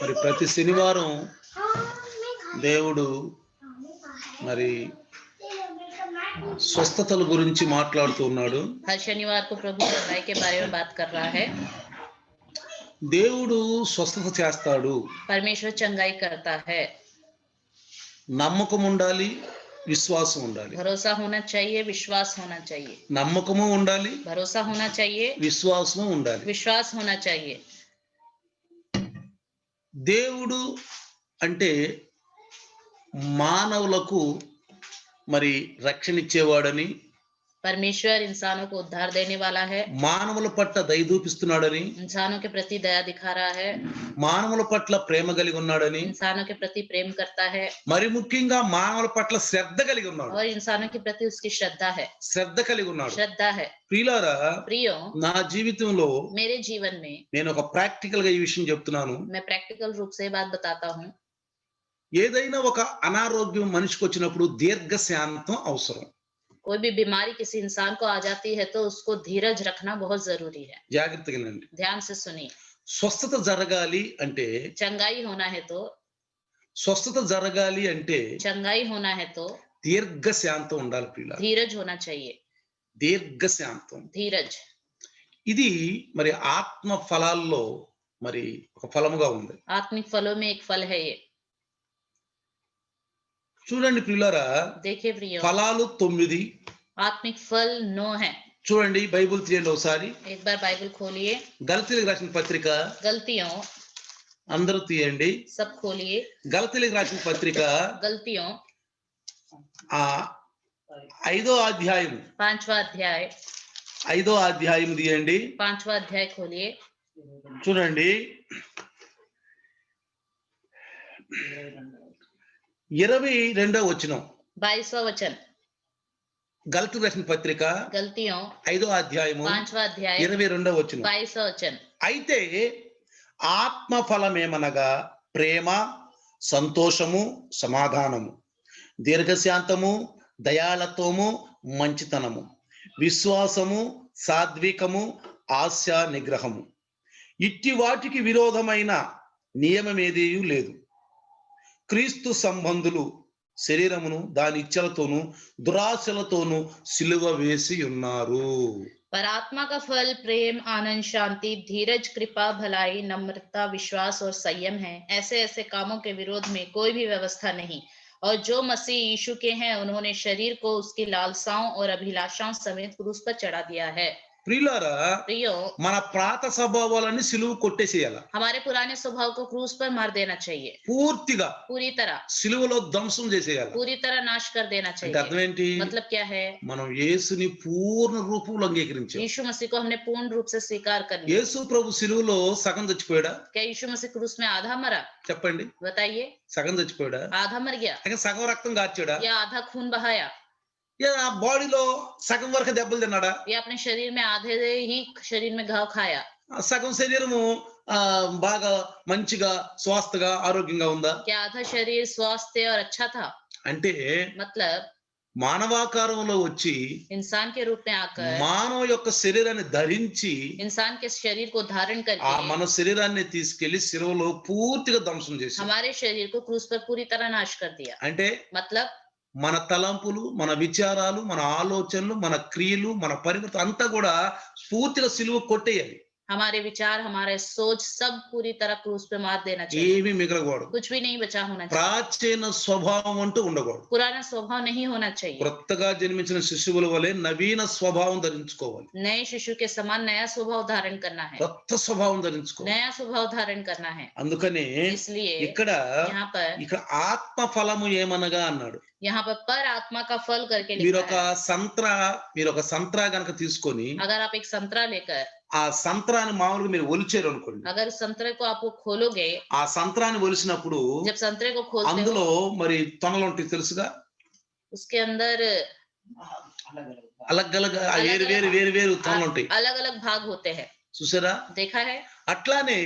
మరి ప్రతి శనివారం దేవుడు మరి స్వస్థతల గురించి మాట్లాడుతూ ఉన్నాడు. हर शनिवार को प्रभु चंगाई के बारे में बात कर रहा है. దేవుడు స్వస్థత చేస్తాడు. परमेश्वर चंगाई करता है. నమ్మకం ఉండాలి, విశ్వాసం ఉండాలి. भरोसा होना चाहिए, विश्वास होना चाहिए. నమ్మకము ఉండాలి, भरोसा होना चाहिए, విశ్వాసము ఉండాలి. विश्वास होना चाहिए. దేవుడు అంటే మానవులకు మరి రక్షణ ఇచ్చేవాడని, परमेश्वर इंसानों को उद्धार देने वाला है. మానవుల పట్ల దయ చూపిస్తున్నాడని, इंसानों के प्रति दया दिखा रहा है. మానవుల పట్ల ప్రేమ కలిగి ఉన్నాడని, इंसानों के प्रति प्रेम करता है. మరి ముఖ్యంగా మానవుల పట్ల శ్రద్ధ కలిగి ఉన్నాడు. और इंसानों के प्रति उसकी श्रद्धा है. శ్రద్ధ కలిగి ఉన్నాడు. श्रद्धा है. ప్రియులారా, प्रियो, నా జీవితంలో मेरे जीवन में నేను ఒక ప్రాక్టికల్ గా ఈ విషయం చెప్తున్నాను. मैं प्रैक्टिकल रूप से बात बताता हूँ. ఏదైనా ఒక అనారోగ్యం మనిషికి వచ్చినప్పుడు దీర్ఘ శాంతం అవసరం. कोई भी बीमारी किसी इंसान को आ जाती है तो उसको धीरज रखना बहुत जरूरी है. జాగ్రత్తగా వినండి. ध्यान से सुनिए. స్వస్థత జరగాలి అంటే, चंगाई होना है तो, స్వస్థత జరగాలి అంటే चंगाई होना है तो దీర్ఘ శాంతం ఉండాలి ప్రియులారా. धीरज होना चाहिए. దీర్ఘ శాంతం. धीरज. ఇది మరి ఆత్మ ఫలాల్లో మరి ఒక ఫలముగా ఉంది. आत्मिक फलों में एक फल है ये. చూడండి ప్రియులారా, देखिए प्रियो, ఫలాలు 9. आत्मिक फल 9 है. చూడండి, బైబిల్ తీయండి ఒకసారి. एक बार बाइबल खोलिए. గలతీయులకు రాసిన పత్రిక गलतियों, అందరూ తీయండి. सब खोलिए. గలతీయులకు రాసిన పత్రిక गलतियों 5వ అధ్యాయం, 5वां अध्याय, 5వ అధ్యాయం తీయండి. 5वां अध्याय खोलिए. చూడండి, 22వ వచనం. 22वां वचन. గలతీయులకు రాసిన పత్రిక गलतियों 5వ అధ్యాయము 5वां अध्याय, 22వ వచనం. 22वां वचन. అయితే ఆత్మ ఫలమేమనగా ప్రేమ, సంతోషము, సమాధానము, దీర్ఘశాంతము, దయాళత్వము, మంచితనము, విశ్వాసము, సాత్వికము, ఆశా నిగ్రహము. ఇట్టి వాటికి విరోధమైన నియమమేదీ లేదు. క్రీస్తు సంబంధులు శరీరమును దాని ఇచ్చలతోనూ దురాశలతోనూ సిలువ వేసి ఉన్నారు. पर आत्मा का फल प्रेम, आनंद, शांति, धीरज, कृपा, भलाई, नम्रता, विश्वास और संयम है. ऐसे ऐसे कामों के विरोध में कोई भी व्यवस्था नहीं. और जो मसीह यीशु के हैं उन्होंने शरीर को उसकी लालसाओं और अभिलाषाओं समेत क्रूस पर चढ़ा दिया है. ప్రియులారా, प्रियो, మన ప్రాత స్వభావాలన్నీ సిలువ కొట్టేసేయాల. हमारे पुराने स्वभाव को क्रूस पर मार देना चाहिए. పూర్తిగా पूरी तरह, సిలువలో ధ్వంసం చేసేయాలి. पूरी तरह नाश कर देना అంటే चाहिए. అర్థం ఏంటి? मतलब क्या है? మనం యేసుని పూర్ణ రూపంలో అంగీకరించాం. यीशु मसीह को हमने पूर्ण रूप से स्वीकार कर लिया. యేసు ప్రభు సిలువలో సగం చచ్చిపోయాడా? क्या यीशु मसीह क्रूस में आधा मरा? చెప్పండి. बताइए. సగం చచ్చిపోయాడా? आधा मर गया ఇంకా సగం రక్తం కార్చాడా? या आधा खून बहाया या బాడీలో సగం వరకు దెబ్బలు తిన్నాడా? या अपने शरीर में आधे ही शरीर में घाव खाया? సగం శరీరము బాగా మంచిగా స్వాస్థగా ఆరోగ్యంగా ఉందా? क्या आधा शरीर स्वास्थ्य और अच्छा था? అంటే मतलब మానవాకారంలో వచ్చి इंसान के रूप में आकर మానవ యొక్క శరీరాన్ని ధరించి इंसान के शरीर को धारण ఆ करके మన శరీరాన్ని తీసుకెళ్లి శిలువలో పూర్తిగా ధ్వంసం చేశాడు. हमारे शरीर को क्रूस पर पूरी तरह नाश कर दिया. అంటే मतलब మన తలంపులు, మన విచారాలు, మన ఆలోచనలు, మన క్రియలు, మన పరివర్తన అంతా కూడా పూర్తిగా సిలువ కొట్టేయాలి. हमारे विचार, हमारे सोच सब पूरी तरह क्रूस पे मार देना चाहिए. ఏమీ మిగలకూడదు. कुछ भी नहीं बचा होना चाहिए. ప్రాచీన స్వభావం అంటూ ఉండకూడదు. पुराना स्वभाव नहीं होना चाहिए. కొత్తగా జన్మించిన శిశువుల వలె నవీన స్వభావం ధరించుకోవాలి. नए शिशु के समान नया स्वभाव धारण करना है. కొత్త స్వభావం ధరించుకోవాలి. नया स्वभाव धारण करना है. అందుకనే इसलिए ఇక్కడ यहाँ पर ఆత్మ ఫలము ఏమనగా అన్నాడు. पर आत्मा का फल करके మీరు लिखा है. మీరు ఒక సంత్రా గనక తీసుకొని अगर आप एक संतरा लेकर, ఆ సంత్రాన్ని మామూలుగా మీరు ఒలిచారు అనుకోండి. अगर उस संतरे को आप खोलोगे, ఆ సంత్రాన్ని ఒలిసినప్పుడు जब संतरे को खोलते అందులో हो, మరి తొనలు ఉంటాయి తెలుసుగా. उसके अंदर అలగ్గలగ వేరు వేరు వేరు వేరు తొనలు ఉంటాయి. अलग अलग भाग होते हैं. చూసారా? देखा है? అట్లానే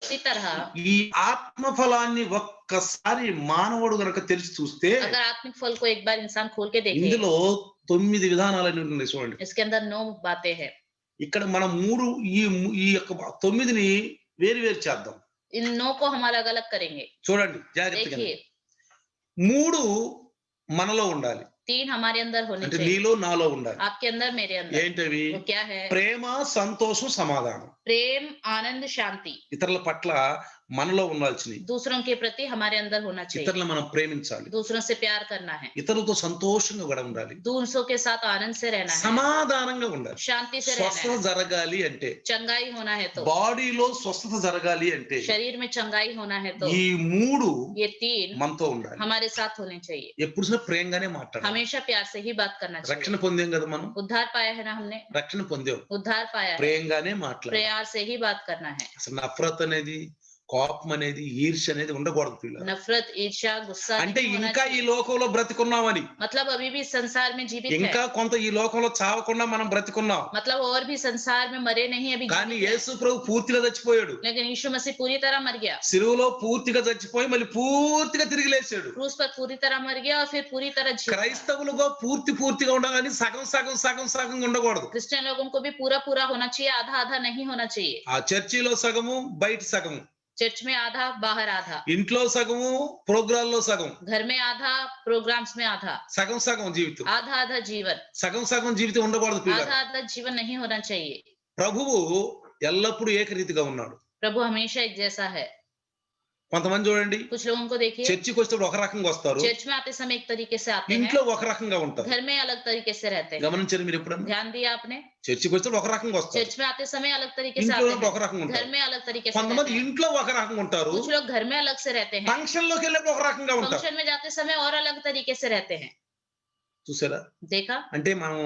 इसी तरह ఈ ఆత్మ ఫలాన్ని ఒక్కసారి మానవుడు గనక తెరిచి చూస్తే अगर आत्मिक फल को एक बार इंसान खोल के देखे, ఇందులో 9 విధానాలు ఉన్నాయి చూడండి. इसके अंदर 9 बातें हैं. ఇక్కడ మనం ఈ యొక్క 9ని వేరు వేరు చేద్దాం. इन नो को हम अलग अलग करेंगे। చూడండి జాగ్రత్తగా. देखिए 3 మనలో ఉండాలి. 3 हमारे अंदर होने అంటే चाहिए, నీలో నాలో ఉండాలి. आपके अंदर मेरे अंदर। ఏంటవి? वो क्या है? ప్రేమ, సంతోషం, సమాధానం. प्रेम, आनंद, शांति। ఇతరుల పట్ల మనలో ఉండాల్సినవి. दूसरों के प्रति हमारे अंदर होना चाहिए, ఇతరులను మనం ప్రేమించాలి. दूसरों से प्यार करना है, ఇతరులతో సంతోషంగా కూడా ఉండాలి. दूसरों के साथ आनंद से रहना है, సమాధానంగా ఉండాలి. शांति से रहना స్వస్థత है। జరగాలి అంటే, चंगाई होना है तो, బాడీలో స్వస్థత జరగాలి అంటే शरीर में चंगाई होना है तो ఈ 3 ये 3 మనతో ఉండాలి. हमारे साथ होने चाहिए। ఎప్పుడు చూసినా ప్రేమగానే మాట్లాడాలి. हमेशा प्यार से ही बात करना రక్షణ चाहिए। పొందాం కదా మనం. उद्धार पाया है ना हमने, రక్షణ పొందాం. उद्धार पाया है, ప్రేమగానే మాట్లాడాలి. प्यार से ही बात करना है। అసలు నఫరత్ అనేది, కోపం అనేది, ఈర్ష్య అనేది ఉండకూడదు పిల్లలు. नफरत, ईर्ष्या, गुस्सा అంటే नहीं होना ఇంకా ఈ चाहिए। లోకంలో బ్రతికున్నామని, मतलब अभी भी संसार में जीवित है, ఇంకా కొంత ఈ లోకంలో చావకుండా మనం బ్రతికున్నాం. मतलब और भी संसार में मरे नहीं, अभी కానీ जीवित है। యేసు ప్రభు పూర్తిగా చచ్చిపోయాడు. लेकिन यीशु मसीह पूरी तरह मर गया, సిలువలో పూర్తిగా చచ్చిపోయి మళ్ళీ పూర్తిగా తిరిగి లేచాడు. क्रूस पर पूरी तरह मर गया और फिर पूरी तरह जी उठा। క్రైస్తవులుగా పూర్తిగా ఉండాలని సగం ఉండకూడదు. क्रिश्चियन लोगों को भी पूरा पूरा होना चाहिए, आधा आधा नहीं होना चाहिए। ఆ చర్చిలో సగము, బయట సగము, चर्च में आधा, बाहर आधा, ఇంట్లో సగము, ప్రోగ్రాంలో సగం, घर में आधा, प्रोग्राम्स में आधा, సగం జీవితం. आधा आधा जीवन, సగం జీవితం ఉండకూడదు పిల్లలు. आधा आधा जीवन नहीं होना चाहिए। ప్రభువు ఎల్లప్పుడూ ఏకరీతిగా ఉన్నాడు. प्रभु हमेशा एक जैसा है। కొంతమంది చూడండి, कुछ लोगों को देखिए, చర్చికి వచ్చేటప్పుడు ఒక రకంగా వస్తారు, चर्च में आते समय एक तरीके से आते हैं, ఇంట్లో ఒక రకంగా ఉంటారు. घर में अलग तरीके से रहते हैं। గమనించారు మీరు ఎప్పుడన్నా? ध्यान दिया आपने? చర్చికి వచ్చేటప్పుడు ఒక రకంగా వస్తారు, चर्च में आते समय अलग तरीके से ఇంట్లో आते ఒక రకంగా हैं, घर ఉంటారు. में अलग तरीके से కొంతమంది रहते हैं। ఇంట్లో ఒక రకంగా ఉంటారు, कुछ लोग घर में अलग से रहते हैं, ఫంక్షన్ లోకి వెళ్ళేప్పుడు ఒక రకంగా ఉంటారు. फंक्शन में जाते समय और अलग तरीके से रहते हैं। చూసారా? देखा? అంటే మనం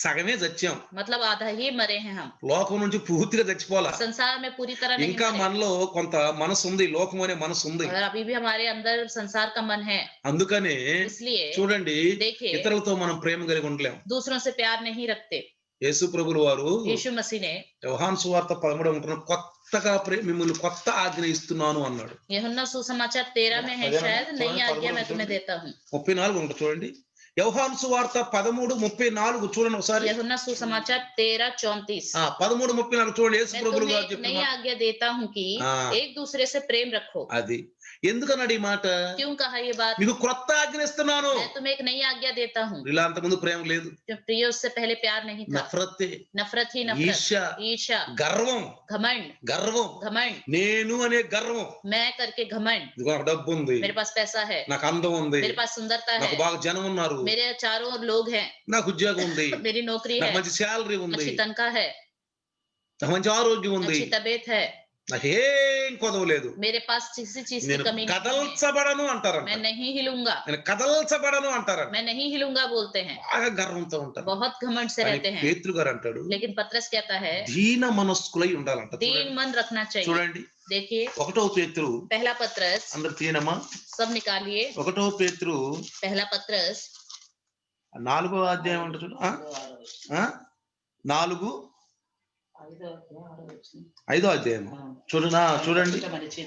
సగమే చచ్చాం, मतलब आधा ही मरे हैं हम, లోకం నుంచి పూర్తిగా చచ్చిపోలా. संसार में पूरी तरह नहीं ఇంకా मरे। మనలో కొంత మనసు ఉంది, లోకం అనే మనసు ఉంది. और अभी भी हमारे अंदर संसार का मन है, అందుకనే इसलिए చూడండి, देखिए ఇతరులతో మనం ప్రేమ కలిగి ఉండలేం. दूसरों से प्यार नहीं रखते। యేసు ప్రభులు వారు यीशु मसीह ने యోహాను సువార్త 13 ఉంటున్న కొత్తగా మిమ్మల్ని కొత్త ఆజ్ఞ ఇస్తున్నాను అన్నాడు. यूहन्ना सुसमाचार 13 में है शायद, नई आज्ञा मैं तुम्हें देता हूँ। 34 ఉంటుంది చూడండి. యోహాను సువార్త 13:34 చూడండి ఒకసారి. यूहन्ना सुसमाचार 13:34। 13:34 చూడండి. యేసు मैं ప్రభులు तुम्हें గారు एक नई చెప్తున్నారు. आज्ञा देता हूँ कि हाँ। एक दूसरे से प्रेम रखो। అది ఎందుకన్నాడు ఈ మాట? क्यों कहा ये बात? మీకు క్రొత్త ఆజ్ఞ ఇస్తున్నాను. मैं तुम्हें एक नई आज्ञा देता हूँ। ఇలా అంతకుముందు ప్రేమ లేదు, जो प्रिय उससे पहले प्यार नहीं था, నఫరతే, नफरत ही नफरत, ఈర్ష్య, ईर्ष्या, గర్వం, घमंड, నేను అనే గర్వం. मैं करके घमंड। ఇదిగో నాకు డబ్బు ఉంది, मेरे पास पैसा है, నాకు అందం ఉంది, मेरे पास सुंदरता है, నాకు బాగా జనం ఉన్నారు, मेरे चारों ओर लोग हैं, నాకు ఉద్యోగం ఉంది, मेरी नौकरी నాకు है, మంచి శాలరీ ఉంది, अच्छी तनख्वाह है, నాకు మంచి ఆరోగ్యం ఉంది, अच्छी तबीयत है, నాకేం కొదవలేదు, मेरे पास किसी चीज की నేను कमी नहीं है, కదల్చబడను అంటారంట. मैं नहीं हिलूंगा, నేను కదల్చబడను అంటారంట. मैं नहीं हिलूंगा बोलते हैं, బాగా గర్వంతో ఉంటారు. बहुत घमंड से కానీ रहते हैं। పేతురు గారు అంటాడు, लेकिन पतरस कहता है దీన మనస్కులై ఉండాలంట. दीन मन रखना चाहिए। చూడండి, देखिए 1వ పేతురు, पहला पतरस, అందరు తీయనమ్మా, सब निकालिए, 1వ పేతురు पहला पतरस 4వ అధ్యాయం అంటే చూడు. 4 5వ అధ్యాయం చూడండి.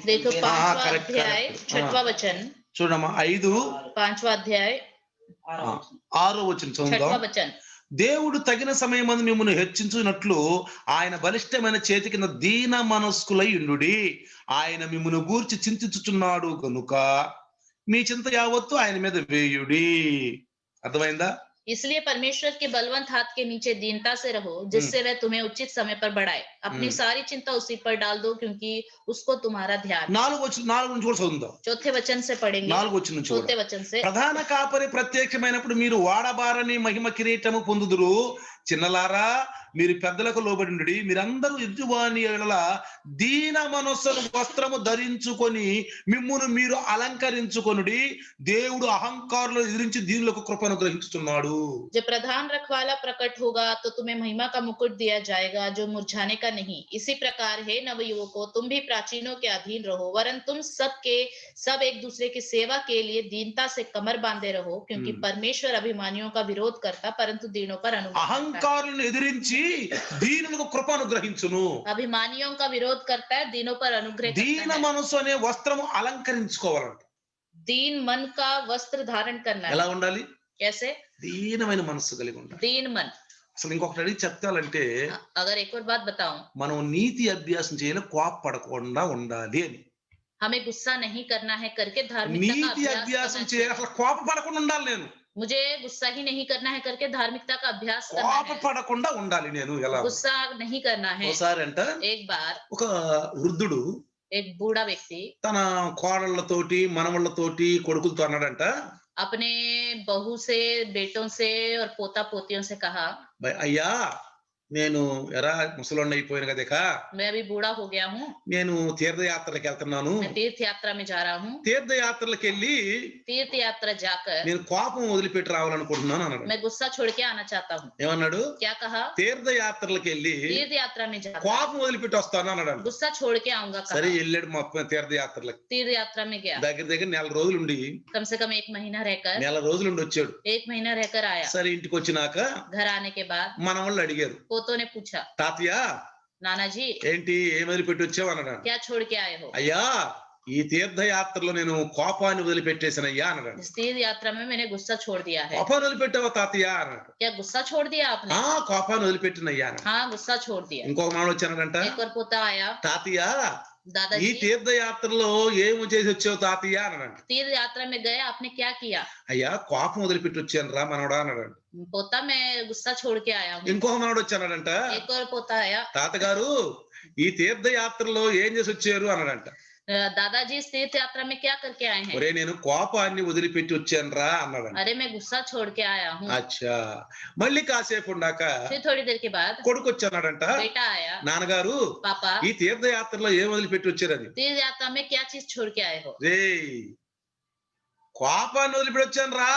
देखो हाँ, 5वां correct, अध्याय correct. 6वां वचन, చూడమ్మా 5 5वां अध्याय 6వ వచనం చదువుదాం. 6वां वचन। దేవుడు తగిన సమయమందు మిమ్మల్ని హెచ్చించునట్లు ఆయన బలిష్టమైన చేతి కింద దీన మనస్కులై ఉండుడి. ఆయన మిమ్మల్ని గూర్చి చింతించుచున్నాడు కనుక మీ చింత యావత్తు ఆయన మీద వేయుడి. అర్థమైందా? इसलिए परमेश्वर के बलवंत हाथ के नीचे दीनता से रहो, जिससे वह तुम्हें उचित समय पर बढ़ाए। अपनी सारी चिंता उसी पर डाल दो, क्योंकि उसको तुम्हारा ध्यान। 4 నుంచి కూడా చదువుదాం. चौथे वचन से पढ़ेंगे, 4 వచనం నుంచి కూడా. चौथे वचन से। ప్రధాన కాపరి ప్రత్యక్షమైనప్పుడు మీరు వాడబారని మహిమ కిరీటము పొందుదురు. చిన్నలారా, మీరు పెద్దలకు లోబడి మీరందరూ ఎదుటివాని ఎడల దీన మనస్సును వస్త్రము ధరించుకొని మిమ్మును మీరు అలంకరించుకొనుడి. దేవుడు అహంకారులను ఎదిరించి దీనులకు కృపను గ్రహించుతున్నాడు. जब प्रधान रखवाला प्रकट होगा तो तुम्हें महिमा का मुकुट दिया जाएगा, जो मुरझाने का नहीं। इसी प्रकार हे नवयुवकों, तुम भी प्राचीनों के अधीन रहो, वरन तुम सब एक दूसरे की सेवा के लिए दीनता से कमर बांधे रहो, क्योंकि परमेश्वर अभिमानियों का विरोध करता, परंतु दीनों पर अनुग्रह। అహంకారులను ఎదిరించి దీనులకు కృప అనుగ్రహించును. अभिमानियों का विरोध करता है, दीनों पर अनुग्रह దీన करता है। మనసు అనే వస్త్రము అలంకరించుకోవాలంట. दीन मन का वस्त्र धारण करना ఎలా है। ఉండాలి? कैसे? దీనమైన మనస్సు కలిగి ఉండాలి. दीन मन। అసలు ఇంకొకటి అడిగి చెప్తాలంటే, अगर एक और बात बताऊं, మనం నీతి అభ్యాసం చేయాలి, కోపపడకుండా ఉండాలి అని. हमें गुस्सा नहीं करना है करके धार्मिकता का నీతి अभ्यास అభ్యాసం करना చేయాలి. चाहिए। అసలు కోపపడకుండా ఉండాలి నేను. मुझे गुस्सा ही नहीं करना है करके धार्मिकता का अभ्यास करना है। కోపపడకుండా ఉండాలి నేను. ఎలా? गुस्सा नहीं करना है। ఒకసారంట एक बार ఒక వృద్ధుడు एक बूढ़ा व्यक्ति తన కోడళ్ళతోటి, మనవళ్ళతోటి, కొడుకులతో అన్నాడంట, अपने बहू से, बेटों से और पोता पोतियों से कहा, అయ్యా నేను ఎరా ముసలోడిని అయిపోయాను కదా, ఇక मैं अभी बूढ़ा हो गया हूँ, నేను తీర్థయాత్రలకు వెళ్తున్నాను. मैं तीर्थ यात्रा में जा रहा हूँ। తీర్థయాత్రలకు వెళ్ళి तीर्थ यात्रा जाकर నేను కోపం వదిలిపెట్టి రావాలనుకుంటున్నాను అన్నాడు. मैं गुस्सा छोड़ के आना चाहता हूँ। ఏమన్నాడు? क्या कहा? తీర్థయాత్రలకు వెళ్ళి तीर्थ यात्रा में जाकर కోపం వదిలిపెట్టి వస్తాను అన్నాడు. गुस्सा छोड़ के आऊंगा సరే कहा। వెళ్ళాడు మొత్తం తీర్థయాత్రలకు. तीर्थ यात्रा में गया, దగ్గర దగ్గర నెల రోజులుండి कम से कम 1 महीना रहकर, నెల రోజులుండి వచ్చాడు. 1 महीना रहकर आया। సరే ఇంటికి వచ్చినాక घर आने के बाद మన వాళ్ళు అడిగారు, पोतों ने पूछा, తాతయ్య नाना जी ఏంటి ఏం వదిలిపెట్టి వచ్చావు అన్నాడు. क्या छोड़ के आए हो? అయ్యా ఈ తీర్థయాత్రలో నేను కోపాన్ని వదిలిపెట్టేసానయ్యా అన్నాడు. इस तीर्थ यात्रा में मैंने गुस्सा छोड़ दिया है। కోపాన్ని వదిలిపెట్టావా తాతయ్య అన్నాడు. क्या गुस्सा छोड़ दिया आपने? ఆ కోపాన్ని వదిలిపెట్టినయ్యా అన్నాడు. हाँ, गुस्सा छोड़ दिया। ఇంకొక మానవుడు వచ్చానంట, एक और पोता आया, తాతయ్య ఈ दादाजी తీర్థయాత్రలో ఏమి చేసి వచ్చావు తాతయ్య అన్నాడు. तीर्थ यात्रा में गए, आपने क्या किया? అయ్యా కోపం వదిలిపెట్టి వచ్చాను రా మనవడా అన్నాడు. पोता मैं गुस्सा छोड़ के आया हूँ। ఇంకొక మనవడు వచ్చానంట, एक और पोता आया, తాతగారు ఈ తీర్థయాత్రలో ఏం చేసి వచ్చారు అన్నాడంట. दादाजी इस तीर्थ यात्रा में क्या करके आए हैं? ఒరే నేను కోపాన్ని వదిలిపెట్టి వచ్చాను రా అన్నాడంట. अरे मैं गुस्सा छोड़ के आया हूँ। అచ్చా మళ్ళీ కాసేపు ఉండాక फिर थोड़ी देर के बाद కొడుకు వచ్చానాడంట, बेटा आया, నాన్నగారు पापा ఈ తీర్థయాత్రలో ఏం వదిలిపెట్టి వచ్చారని. तीर्थ यात्रा में क्या चीज छोड़ के आए हो? రే కోపాన్ని వదిలిపెట్టి వచ్చాను రా.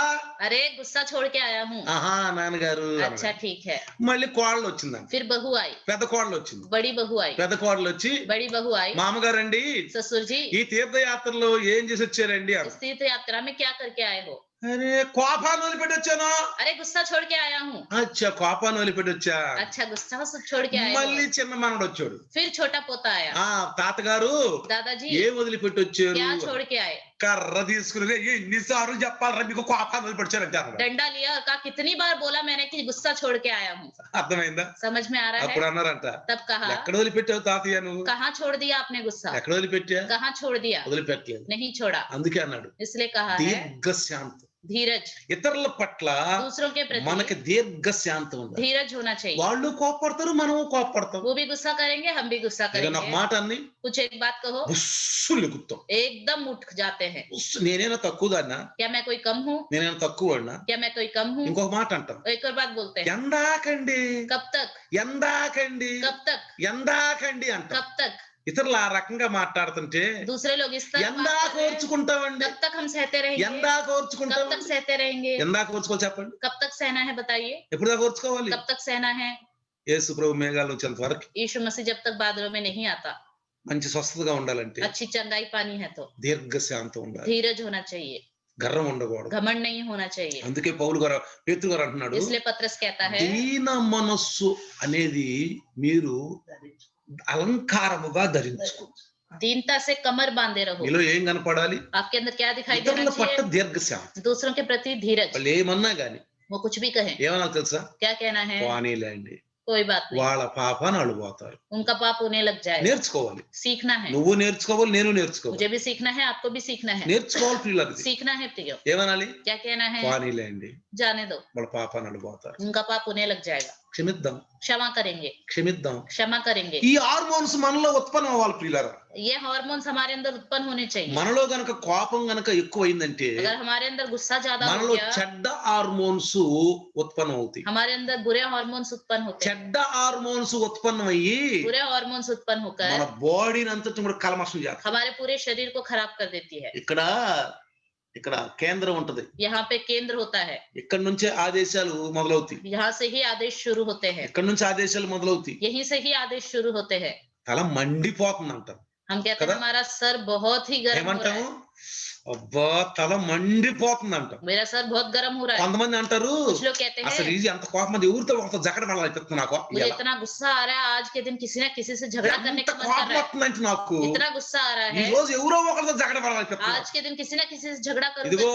अरे गुस्सा छोड़ के आया हूँ। ఆహా నాన్నగారు अच्छा అన్నాడు. ठीक है। మళ్ళీ కోడలు వచ్చిందంట, फिर बहू आई, పెద్ద కోడలు వచ్చింది. बड़ी बहू आई, పెద్ద కోడలు వచ్చి बड़ी बहू आई, మామగారండి ससुर जी ఈ తీర్థయాత్రలో ఏం చేసి వచ్చారండి అన్న. इस तीर्थ यात्रा में क्या करके आए हो? అరే కోపాన్ని వదిలిపెట్టి వచ్చాను. अरे गुस्सा छोड़ के आया हूँ। అచ్చా కోపాన్ని వదిలిపెట్టి వచ్చా. अच्छा गुस्सा छोड़ के आए మళ్ళీ हो। చిన్న మనవడు వచ్చాడు, फिर छोटा पोता आया, ఆ తాతగారు दादाजी ఏం వదిలిపెట్టి వచ్చారు. क्या छोड़ के आए? కర్ర తీసుకుని ఎన్నిసార్లు చెప్పాలరా మీకు కోపాన్ని వదిలిపెట్టారంటే అన్నాడు. डंडा लिया और कहा कितनी बार बोला मैंने कि गुस्सा छोड़ के आया हूँ। అర్థమైందా? समझ में आ रहा అప్పుడు है? అన్నారంట, तब कहा, ఎక్కడ వదిలిపెట్టావు తాతయ్య నువ్వు? कहाँ छोड़ दिया आपने गुस्सा? ఎక్కడ వదిలిపెట్టా? कहाँ छोड़ दिया? వదిలిపెట్టలేదు. नहीं छोड़ा। అందుకే అన్నాడు इसलिए कहा है దీర్ఘశాంతం. धीरज, ఇతరుల పట్ల दूसरों के మనకి प्रति దీర్ఘశాంతం ఉండాలి. धीरज होना चाहिए। వాళ్ళు కోపడతారు, మనము కోపడతాం. वो भी गुस्सा करेंगे, हम भी गुस्सा ఏదైనా ఒక करेंगे। మాట అన్ని कुछ एक बात कहो, బుస్సు లెగుతాం. एकदम उठ जाते हैं। బుస్సు నేనైనా తక్కువ దాన్నా, क्या मैं कोई कम हूँ? నేనైనా తక్కువ వాడినా. क्या मैं कोई कम हूँ? ఇంకొక మాట అంటాం, एक और बात बोलते हैं, ఎందాకండి कब तक, ఎందాకండి कब तक, ఎందాకండి అంటాం. कब तक। ఇతరులు ఆ రకంగా మాట్లాడుతుంటే दूसरे लोग इस तरह बात ఎందా कर रहे हैं, కోర్చుకుంటామండి, कब तक हम सहते रहेंगे? ఎందా कब तक కోర్చుకుంటామండి. सहते रहेंगे? ఎందా కోర్చుకోవాలి చెప్పండి. कब तक सहना है बताइए? ఎప్పుడు దాకా కోర్చుకోవాలి? कब तक सहना है? యేసు ప్రభు మేఘాలు వచ్చేంత వరకు यीशु मसीह जब तक बादलों में नहीं आता, మంచి స్వస్థతగా ఉండాలంటే अच्छी चंगाई पानी है तो దీర్ఘశాంతం ఉండాలి, धीरज होना चाहिए, గర్వం ఉండకూడదు. घमंड नहीं होना चाहिए। అందుకే పౌలు గారు పేతురు గారు అంటున్నాడు, इसलिए पत्रस कहता है, దీన మనస్సు అనేది మీరు అలంకారముగా ధరించుకో. दीनता से कमर बांधे रहो। మీలో ఏం కనపడాలి? आपके अंदर क्या दिखाई ఇతరుల देना పట్ల चाहिए? దీర్ఘశాంతం. दूसरों के प्रति धीरज। వాళ్ళు ఏమన్నా గాని वो कुछ भी कहें, ఏమన్నా తెలుసా? क्या कहना है? వాణిలేండి, कोई बात नहीं, వాళ్ళ పాపాన్ని అడిపోతారు. उनका पाप उन्हें लग जाएगा। నేర్చుకోవాలి, सीखना है, నువ్వు నేర్చుకోవాలి, నేను నేర్చుకోవాలి. मुझे भी सीखना है, आपको भी सीखना है। నేర్చుకోవాలి ప్రియులారా. सीखना है प्रियो। ఏమనాలి? क्या कहना है? వాణిలేండి, जाने दो, వాళ్ళ పాపాన్ని అడిపోతారు. उनका पाप उन्हें लग जाएगा। క్షమిద్దాం, क्षमा करेंगे, క్షమిద్దాం. क्षमा करेंगे। ఈ హార్మోన్స్ మనలో ఉత్పన్నం అవ్వాలి ప్రియులారా. ये हार्मोन्स हमारे अंदर उत्पन्न होने चाहिए। మనలో గనక కోపం గనక ఎక్కువైందంటే अगर हमारे अंदर गुस्सा ज्यादा हो మనలో गया, చెడ్డ హార్మోన్స్ ఉత్పన్నం అవుతాయి. हमारे अंदर बुरे हार्मोन्स उत्पन्न होते हैं। చెడ్డ హార్మోన్స్ ఉత్పన్నం అయ్యి बुरे हार्मोन्स उत्पन्न మన होकर బాడీని అంతటి కూడా కల్మషం చేస్తాయి. हमारे पूरे शरीर को खराब कर देती है। ఇక్కడ కేంద్రం ఉంటది, यहाँ पे केंद्र होता है, ఇక్కడ నుంచే ఆదేశాలు మొదలవుతాయి, यहाँ से ही आदेश शुरू होते हैं, ఇక్కడ నుంచి ఆదేశాలు మొదలవుతాయి. यहीं से ही आदेश शुरू होते हैं। తల మండిపోతుంది అంటాం. हम कहते हैं कदा? हमारा सर बहुत ही गर्म हो रहा ఏమంటాము? है, అబ్బా తల మండిపోతుంది అంటాం. मेरा सर बहुत गर्म हो रहा है। కొంతమంది అంటారు, कुछ लोग कहते అసలు हैं ఇది అంత కోపం మంది ఎవరితో ఒకతో జగడ పడాలనిపిస్తుంది నాకు. मुझे इतना गुस्सा आ रहा है, आज के दिन किसी ना किसी से झगड़ा करने ఎంత का मन कर కోపం रहा है, వస్తుందంటే నాకు इतना गुस्सा आ रहा ఈ है, రోజు ఎవరో ఒకరితో జగడ పడాలనిపిస్తుంది. आज के दिन किसी ना किसी से झगड़ा करूंगा। ఇదిగో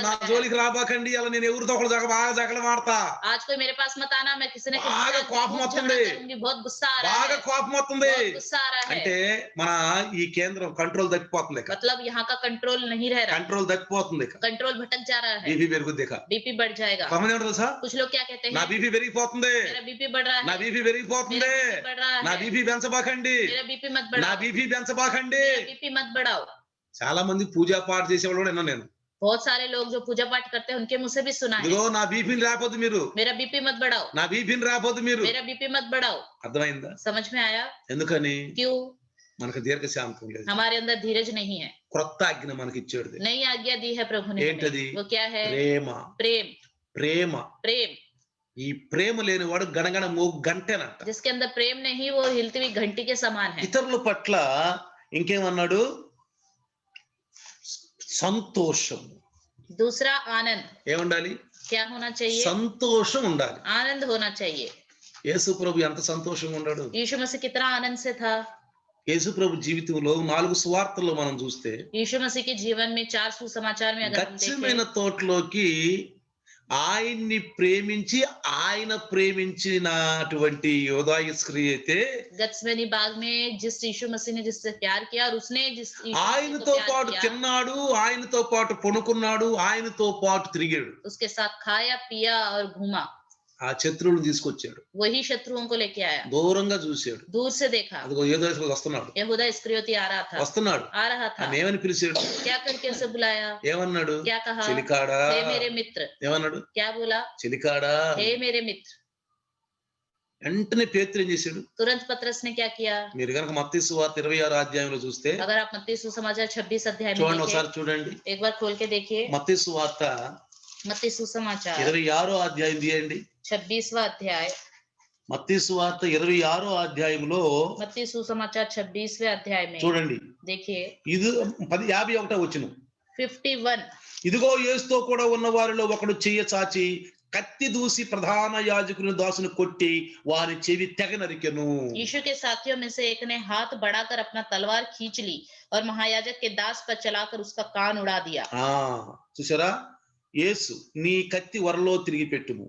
నా జోలికి రాబాకండి, అలా నేను ఎవరితో ఒకడు బాగా జగడం ఆడతా, आज कोई मेरे पास मत आना, मैं किसी न किसी బాగా से కోపం खूब వస్తుంది, झगड़ा करूंगी, बहुत गुस्सा आ रहा బాగా है, కోపం వస్తుంది बहुत गुस्सा आ रहा है। అంటే మన ఈ కేంద్రం కంట్రోల్ తప్పిపోతుంది, ఇక मतलब यहाँ का कंट्रोल नहीं रह रहा, కంట్రోల్ తప్పిపోతుంది, ఇక कंट्रोल भटक जा रहा है, బీపీ పెరుగుద్ది, ఇక बीपी बढ़ जाएगा। కొంతమంది ఏమంటారు తెలుసా, कुछ लोग क्या कहते నా हैं, బీపీ పెరిగిపోతుంది, मेरा बीपी बढ़ रहा నా है, బీపీ मेरा పెరిగిపోతుంది, बीपी बढ़ रहा నా है, బీపీ పెంచబాకండి, मेरा बीपी मत నా बढ़ाओ, బీపీ పెంచబాకండి. मेरा बीपी मत बढ़ाओ। చాలా మంది పూజా పాట చేసేవాళ్ళు కూడా విన్నాను నేను, बहुत सारे लोग जो पूजा पाठ करते हैं उनके मुंह से भी सुना है, ఇదిగో నా బీపీని రాకపోతే మీరు, मेरा बीपी मत बढ़ाओ, నా బీపీని రాకపోతే మీరు. मेरा बीपी मत बढ़ाओ। అర్థమైందా? समझ में आया? ఎందుకని? क्यों? మనకు దీర్ఘశాంతం లేదు, हमारे अंदर धीरज नहीं है। క్రొత్త ఆజ్ఞ మనకి ఇచ్చాడు. नई आज्ञा दी है प्रभु ने ఏంటది? हमें। वो क्या है? ప్రేమ. प्रेम। ప్రేమ. प्रेम। ఈ ప్రేమ లేనివాడు గణగణ మోగు గంటేనంట. जिसके अंदर प्रेम नहीं, वो हिलती हुई घंटी के समान है। ఇతరుల పట్ల ఇంకేమన్నాడు? సంతోషం. दूसरा आनंद। ఏముండాలి? क्या होना चाहिए? సంతోషం ఉండాలి. आनंद होना चाहिए। యేసు ప్రభు ఎంత సంతోషంగా ఉన్నాడు. यीशु मसीह कितना आनंद से था। యేసు ప్రభు జీవితంలో 4 సువార్తల్లో మనం చూస్తే यीशु मसीह के जीवन में 4 सुसमाचार में अगर हम గచ్చమైన देखें, తోటలోకి ఆయన్ని ప్రేమించి ఆయన ప్రేమించినటువంటి యోధా ఇస్కరియోతే అయితే गत्समनी बाग में जिस यीशु मसीह ने जिससे प्यार किया और उसने जिस यीशु मसीह को ఆయనతో प्यार పాటు किया, తిన్నాడు, ఆయనతో పాటు పడుకున్నాడు, ఆయనతో పాటు తిరిగాడు. उसके साथ खाया पिया और घूमा। ఆ శత్రువులను తీసుకొచ్చాడు, वही शत्रुओं को लेके आया, దూరంగా చూశాడు. दूर से देखा। అదిగో యోధా ఇస్కరియోతే వస్తున్నాడు, यहूदा इस्करियोती आ रहा था, వస్తున్నాడు. आ रहा था। ఆయన ఏమని పిలిచాడు? क्या करके उसे बुलाया? ఏమన్నాడు? क्या कहा? చెలికాడా. हे मेरे मित्र। ఏమన్నాడు? क्या बोला? చెలికాడా. हे मेरे मित्र। వెంటనే పేతురు ఏం చేశాడు? तुरंत पतरस ने क्या किया? మీరు కనుక మత్తయి సువార్త 26 అధ్యాయంలో చూస్తే अगर आप मत्ती सुसमाचार 26 अध्याय में చూడండి, देखें, ఒకసారి చూడండి. एक बार खोल के देखिए। మత్తయి సువార్త मत्ती सुसमाचार 26 అధ్యాయం తీయండి. 26वां अध्याय। మత్తయి సువార్త 26 అధ్యాయంలో मत्ती सुसमाचार 26वें अध्याय में చూడండి. देखिए ఇది 51 వచనం. 51। ఇదిగో యేసుతో కూడా ఉన్న వారిలో ఒకడు చెయ్యి చాచి కత్తి దూసి ప్రధాన యాజకుని దాసుని కొట్టి వారి చెవి తెగ నరికెను. यीशु के साथियों में से एक ने हाथ बढ़ाकर अपना तलवार खींच ली और महायाजक के दास पर चलाकर उसका कान उड़ा दिया। చూసారా? యేసు నీ కత్తి వరలో తిరిగి పెట్టుము,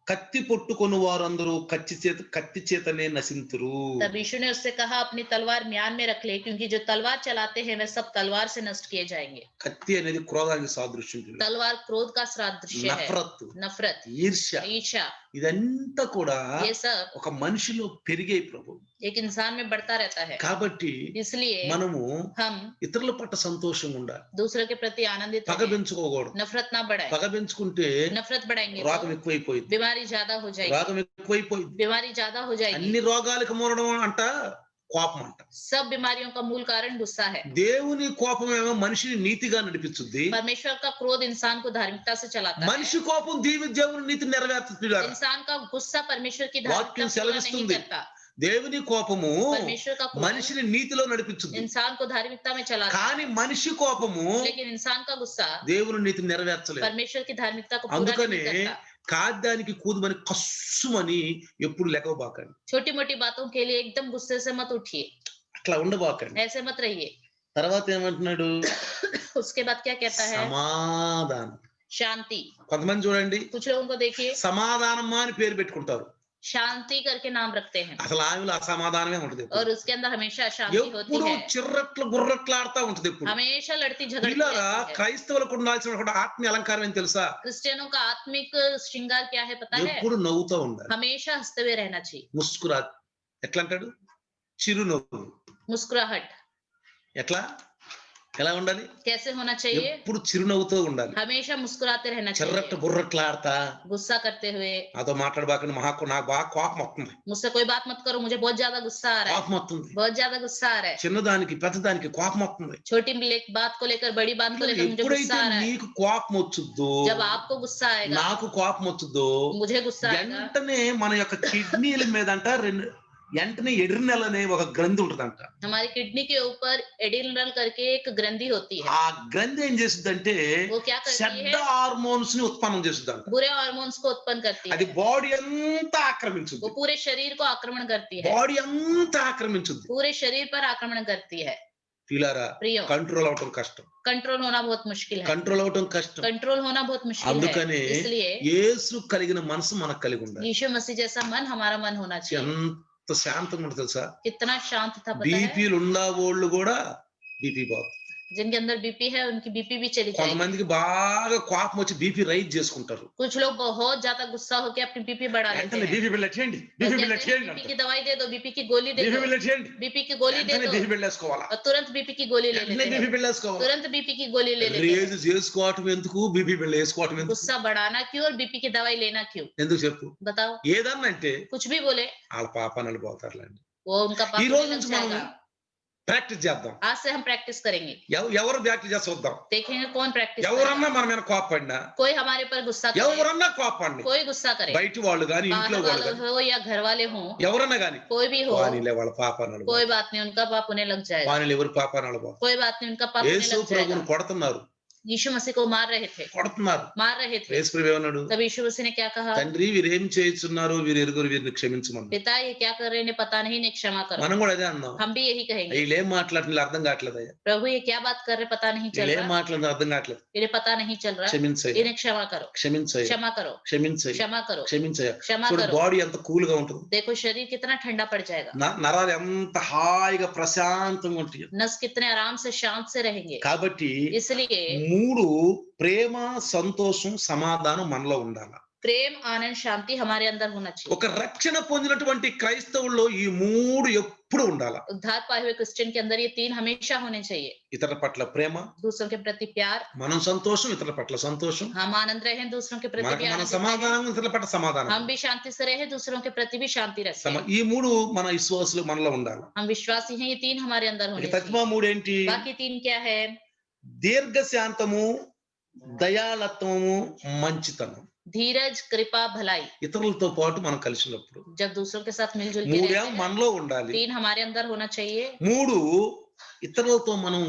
కత్తి పట్టుకొని వారందరూ కత్తి చేతనే నశింతురు. तब यीशु ने उससे कहा, अपनी तलवार म्यान में रख ले, क्योंकि जो तलवार चलाते हैं वे सब तलवार से नष्ट किए जाएंगे। కత్తి అనేది క్రోధానికి సాదృశ్యం. तलवार क्रोध का सादृश्य है, నఫరత్, नफरत, ఈర్ష్య, ईर्ष्या, ఇదంతా కూడా ये सब ఒక మనిషిలో పెరిగే ప్రభు. एक इंसान में बढ़ता रहता है। కాబట్టి इसलिए మనము हम ఇతరుల పట్ల సంతోషంగా ఉండాలి, दूसरे के प्रति आनंदित పగ रहें, పెంచుకోకూడదు. नफरत ना बढ़ाए। పగ పెంచుకుంటే नफरत बढ़ाएंगे రోగం तो ఎక్కువైపోయింది, बीमारी ज्यादा हो जाएगी, రోగం ఎక్కువైపోయింది. बीमारी ज्यादा हो जाएगी। అన్ని రోగాలకు మూలడం అంట కోపం అంట. सब बीमारियों का मूल कारण गुस्सा है। దేవుని కోపం ఏమో మనిషిని నీతిగా నడిపించుద్ది, परमेश्वर का क्रोध इंसान को धार्मिकता से चलाता है। మనిషి కోపం దేవుని నీతిని నెరవేర్చుతుంది. इंसान का गुस्सा परमेश्वर की वाक्యం धार्मिकता पूरा नहीं సెలవిస్తుంది. करता। దేవుని కోపము परमेश्वर का क्रोध మనిషిని నీతిలో నడిపించుద్ది, इंसान को धार्मिकता में चलाता है, కానీ మనిషి కోపము लेकिन इंसान का गुस्सा దేవుని నీతిని నెరవేర్చలేదు. परमेश्वर की धार्मिकता को पूरा అందుకనే नहीं करता। కాద్యానికి కూదుమని కస్సుమని ఎప్పుడు లెగవబాకండి, छोटी मोटी बातों के लिए एकदम गुस्से से मत उठिए, అట్లా ఉండబాకండి. ऐसे मत रहिए। తర్వాత ఏమంటున్నాడు? उसके बाद क्या कहता है? సమాధానం. शांति। కొంతమంది చూడండి, कुछ लोगों को देखिए సమాధానమ్మా అని పేరు పెట్టుకుంటారు, शांति करके नाम रखते हैं అసలు ఆమెలో అసమాధానమే ఉంటది. और उसके अंदर हमेशा अशांति होती ఎప్పుడు है, చిర్రట్లు గుర్రట్లు ఆడుతా ఉంటది. ఎప్పుడు हमेशा लड़ती झगड़ती ఇలాగా रहती है। క్రైస్తవులకు ఉండాల్సిన ఆత్మీయ అలంకారం ఏం తెలుసా? क्रिश्चियनों का आत्मिक श्रृंगार क्या है पता है? ఎప్పుడు నవ్వుతూ ఉండాలి, हमेशा हंसते हुए रहना चाहिए। ముస్కురా. ఎట్లా అంటాడు? చిరునవ్వు. मुस्कुराहट ఎట్లా ఎలా ఉండాలి? कैसे होना चाहिए? ఎప్పుడు చిరునవ్వుతో ఉండాలి, हमेशा मुस्कुराते रहना చిర్రట్లు चाहिए, బుర్రట్లు ఆడతా. गुस्सा करते हुए। నాతో మాట్లాడబాకండి, నాకు బాగా కోపం వస్తుంది, मुझसे कोई बात मत करो, मुझे बहुत ज्यादा गुस्सा आ रहा है, కోపం వస్తుంది. बहुत ज्यादा गुस्सा आ रहा है। చిన్నదానికి పెద్దదానికి కోపం వస్తుంది. छोटी बात को लेकर बड़ी बात को लेकर मुझे ఎప్పుడైతే गुस्सा आ रहा है। నీకు కోపం వచ్చుద్దో, जब आपको गुस्सा आएगा, నాకు కోపం వచ్చుద్దో, मुझे गुस्सा आएगा, వెంటనే మన యొక్క కిడ్నీల మీదంట వెంటనే ఎడ్రినల్ అనే ఒక గ్రంథి ఉంటదంట. हमारी किडनी के ऊपर एड्रिनल करके एक ग्रंथि होती है। ఆ గ్రంథి ఏం చేస్తుందంటే वो क्या करती చెడ్డ है? హార్మోన్స్ ని ఉత్పన్నం చేస్తుందంట. बुरे हार्मोन्स को उत्पन्न करती అది है, బాడీ అంతా वो ఆక్రమించుద్ది, पूरे शरीर को आक्रमण करती है, బాడీ అంతా ఆక్రమించుద్ది. पूरे शरीर पर आक्रमण करती है। పిల్లారా प्रियो కంట్రోల్ అవటం కష్టం, कंट्रोल होना बहुत मुश्किल है, కంట్రోల్ అవటం కష్టం. कंट्रोल होना बहुत मुश्किल है. అందుకనే इसलिए యేసు కలిగిన మనసు మనకు కలిగి ఉండాలి. यीशु मसीह जैसा मन हमारा मन होना चाहिए. ఎంత శాంతంగా ఉంటుంది తెలుసా? कितना शांत था पता है. బీపీలు ఉన్నవాళ్ళు కూడా బీపీ పోతుంది. जिनके अंदर बीपी है उनकी बीपी भी चली जाएगी. కొంతమందికి బాగా కోపం వచ్చి బీపీ రైజ్ చేసుకుంటారు. कुछ लोग बहुत ज्यादा गुस्सा होकर अपनी बीपी बढ़ा लेते వెంటనే हैं. బీపీ బిళ్ళ చేయండి, బీపీ బిళ్ళ చేయండి बीपी అంటారు. की दवाई दे दो, बीपी की गोली दे బీపీ दो, బిళ్ళ చేయండి, बीपी की गोली दे వెంటనే दो బీపీ బిళ్ళ వేసుకోవాలా, और तुरंत बीपी की गोली ले వెంటనే लेते బీపీ हैं. బిళ్ళ వేసుకోవాలా. तुरंत बीपी की गोली ले लेते हैं. రేజ్ చేసుకోవటం ఎందుకు, బీపీ బిళ్ళ వేసుకోవటం ఎందుకు? गुस्सा बढ़ाना क्यों और बीपी की दवाई लेना क्यों? ఎందుకు చెప్పు? बताओ. ఏదన్నా అంటే कुछ भी बोले వాళ్ళ పాపాన్ని పోతారులేండి. वो उनका पाप ఈ होने రోజు लग నుంచి మనం जाएगा. ప్రాక్టీస్ చేద్దాం. आज से हम प्रैक्टिस करेंगे. ఎవరు ప్రాక్టీస్ చేసి చూద్దాం. देखेंगे कौन प्रैक्टिस ఎవరన్నా మన మీద కోపడినా, कोई हमारे पर गुस्सा करे, ఎవరన్నా కోపండి, कोई गुस्सा करे, బయట వాళ్ళు గాని ఇంట్లో बाहर వాళ్ళు वाले గాని हो या घर वाले हो, ఎవరన్నా గాని कोई भी हो, వానిలే వాళ్ళ పాపాన్ని कोई बात नहीं, उनका पाप होने लग जाएगा. వానిలే ఎవరు పాపాన్ని పోతారు. कोई बात नहीं, उनका पाप होने యేసు लग जाएगा. ప్రభువుని కొడుతున్నారు, यीशु मसीह को मार रहे थे, కొడుతున్నారు. मार रहे थे. యేసు ప్రభు ఏమన్నాడు? तब यीशु मसीह ने क्या कहा? తండ్రి వీరేం చేస్తున్నారు, వీరు ఎరుగురు, వీరిని క్షమించమన్నాడు. पिता ये क्या कर रहे हैं पता नहीं, ने क्षमा करो. మనం కూడా అదే అన్నాం. हम भी यही कहेंगे. వీళ్ళేం మాట్లాడుతున్నారు అర్థం కావట్లేదయ్యా, प्रभु ये क्या बात कर रहे पता नहीं चल వీళ్ళేం रहा, మాట్లాడుతున్నారు అర్థం కావట్లేదు. इन्हें पता नहीं चल रहा, క్షమించయ్య, इन्हें क्षमा करो, క్షమించయ్య, क्षमा करो, క్షమించయ్య, क्षमा करो, క్షమించయ్య. क्षमा చూడు करो. బాడీ ఎంత కూల్ గా ఉంటుంది, देखो शरीर कितना ठंडा पड़ जाएगा, నరాలు ఎంత హాయిగా ప్రశాంతంగా ఉంటాయి. नस कितने आराम से शांत से रहेंगे. కాబట్టి इसलिए మూడు ప్రేమ, సంతోషం, సమాధానం మనలో ఉండాలి. प्रेम, आनंद, शांति हमारे अंदर होना चाहिए. ఒక రక్షణ పొందినటువంటి క్రైస్తవుల్లో ఈ మూడు ఎప్పుడు ఉండాలి. उद्धार पाए हुए क्रिश्चियन के अंदर ये तीन हमेशा होने चाहिए. ఇతరుల పట్ల ప్రేమ, दूसरों के प्रति प्यार, మనం సంతోషం, ఇతరుల పట్ల సంతోషం, हम आनंद रहे, दूसरों के प्रति भी మన आनंद, సమాధానం, ఇతరుల పట్ల సమాధానం. हम भी शांति से रहे, दूसरों के प्रति भी शांति रखें. ఈ మూడు మన విశ్వాసులు మనలో ఉండాలి. हम विश्वासी हैं, ये तीन हमारे अंदर होने ఇక चाहिए. తత్వ మూడు ఏంటి? बाकी तीन क्या है? దీర్ఘశాంతము, దయాళత్వము, మంచితనం. धीरज, कृपा, भलाई. ఇతరులతో పాటు మనం కలిసి ఉన్నప్పుడు जब दूसरों के साथ मिलजुल के మూడేమో रहते हैं, మనలో ఉండాలి. तीन हमारे अंदर होना चाहिए. మూడు ఇతరులతో మనం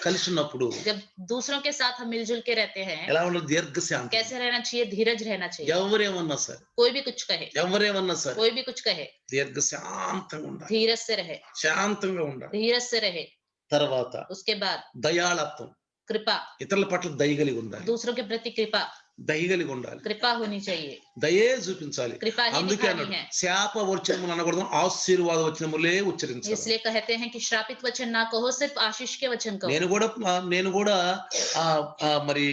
కలిసి ఉన్నప్పుడు जब दूसरों के साथ हम मिलजुल के रहते हैं, ఎలా ఉండాలి? దీర్ఘశాంతం. कैसे रहना चाहिए? धीरज रहना चाहिए. ఎవరేమన్నా సరే, कोई भी कुछ कहे, ఎవరేమన్నా సరే कोई भी कुछ कहे, దీర్ఘశాంతంగా ఉండాలి, धीरज से रहे, శాంతంగా ఉండాలి. धीरज से रहे. తర్వాత उसके बाद దయాళత్వం, कृपा, ఇతరుల పట్ల దయగలిగి ఉండాలి, दूसरों के प्रति कृपा, దయగలిగి ఉండాలి, कृपा होनी चाहिए. దయే చూపించాలి. कृपा ही అందుకే दिखानी అన్నాడు है. శాప వచనములు అనకూడదు, ఆశీర్వాద వచనములే ఉచ్చరించాలి. इसलिए कहते हैं कि श्रापित वचन ना कहो, सिर्फ आशीष के वचन कहो. నేను కూడా మరి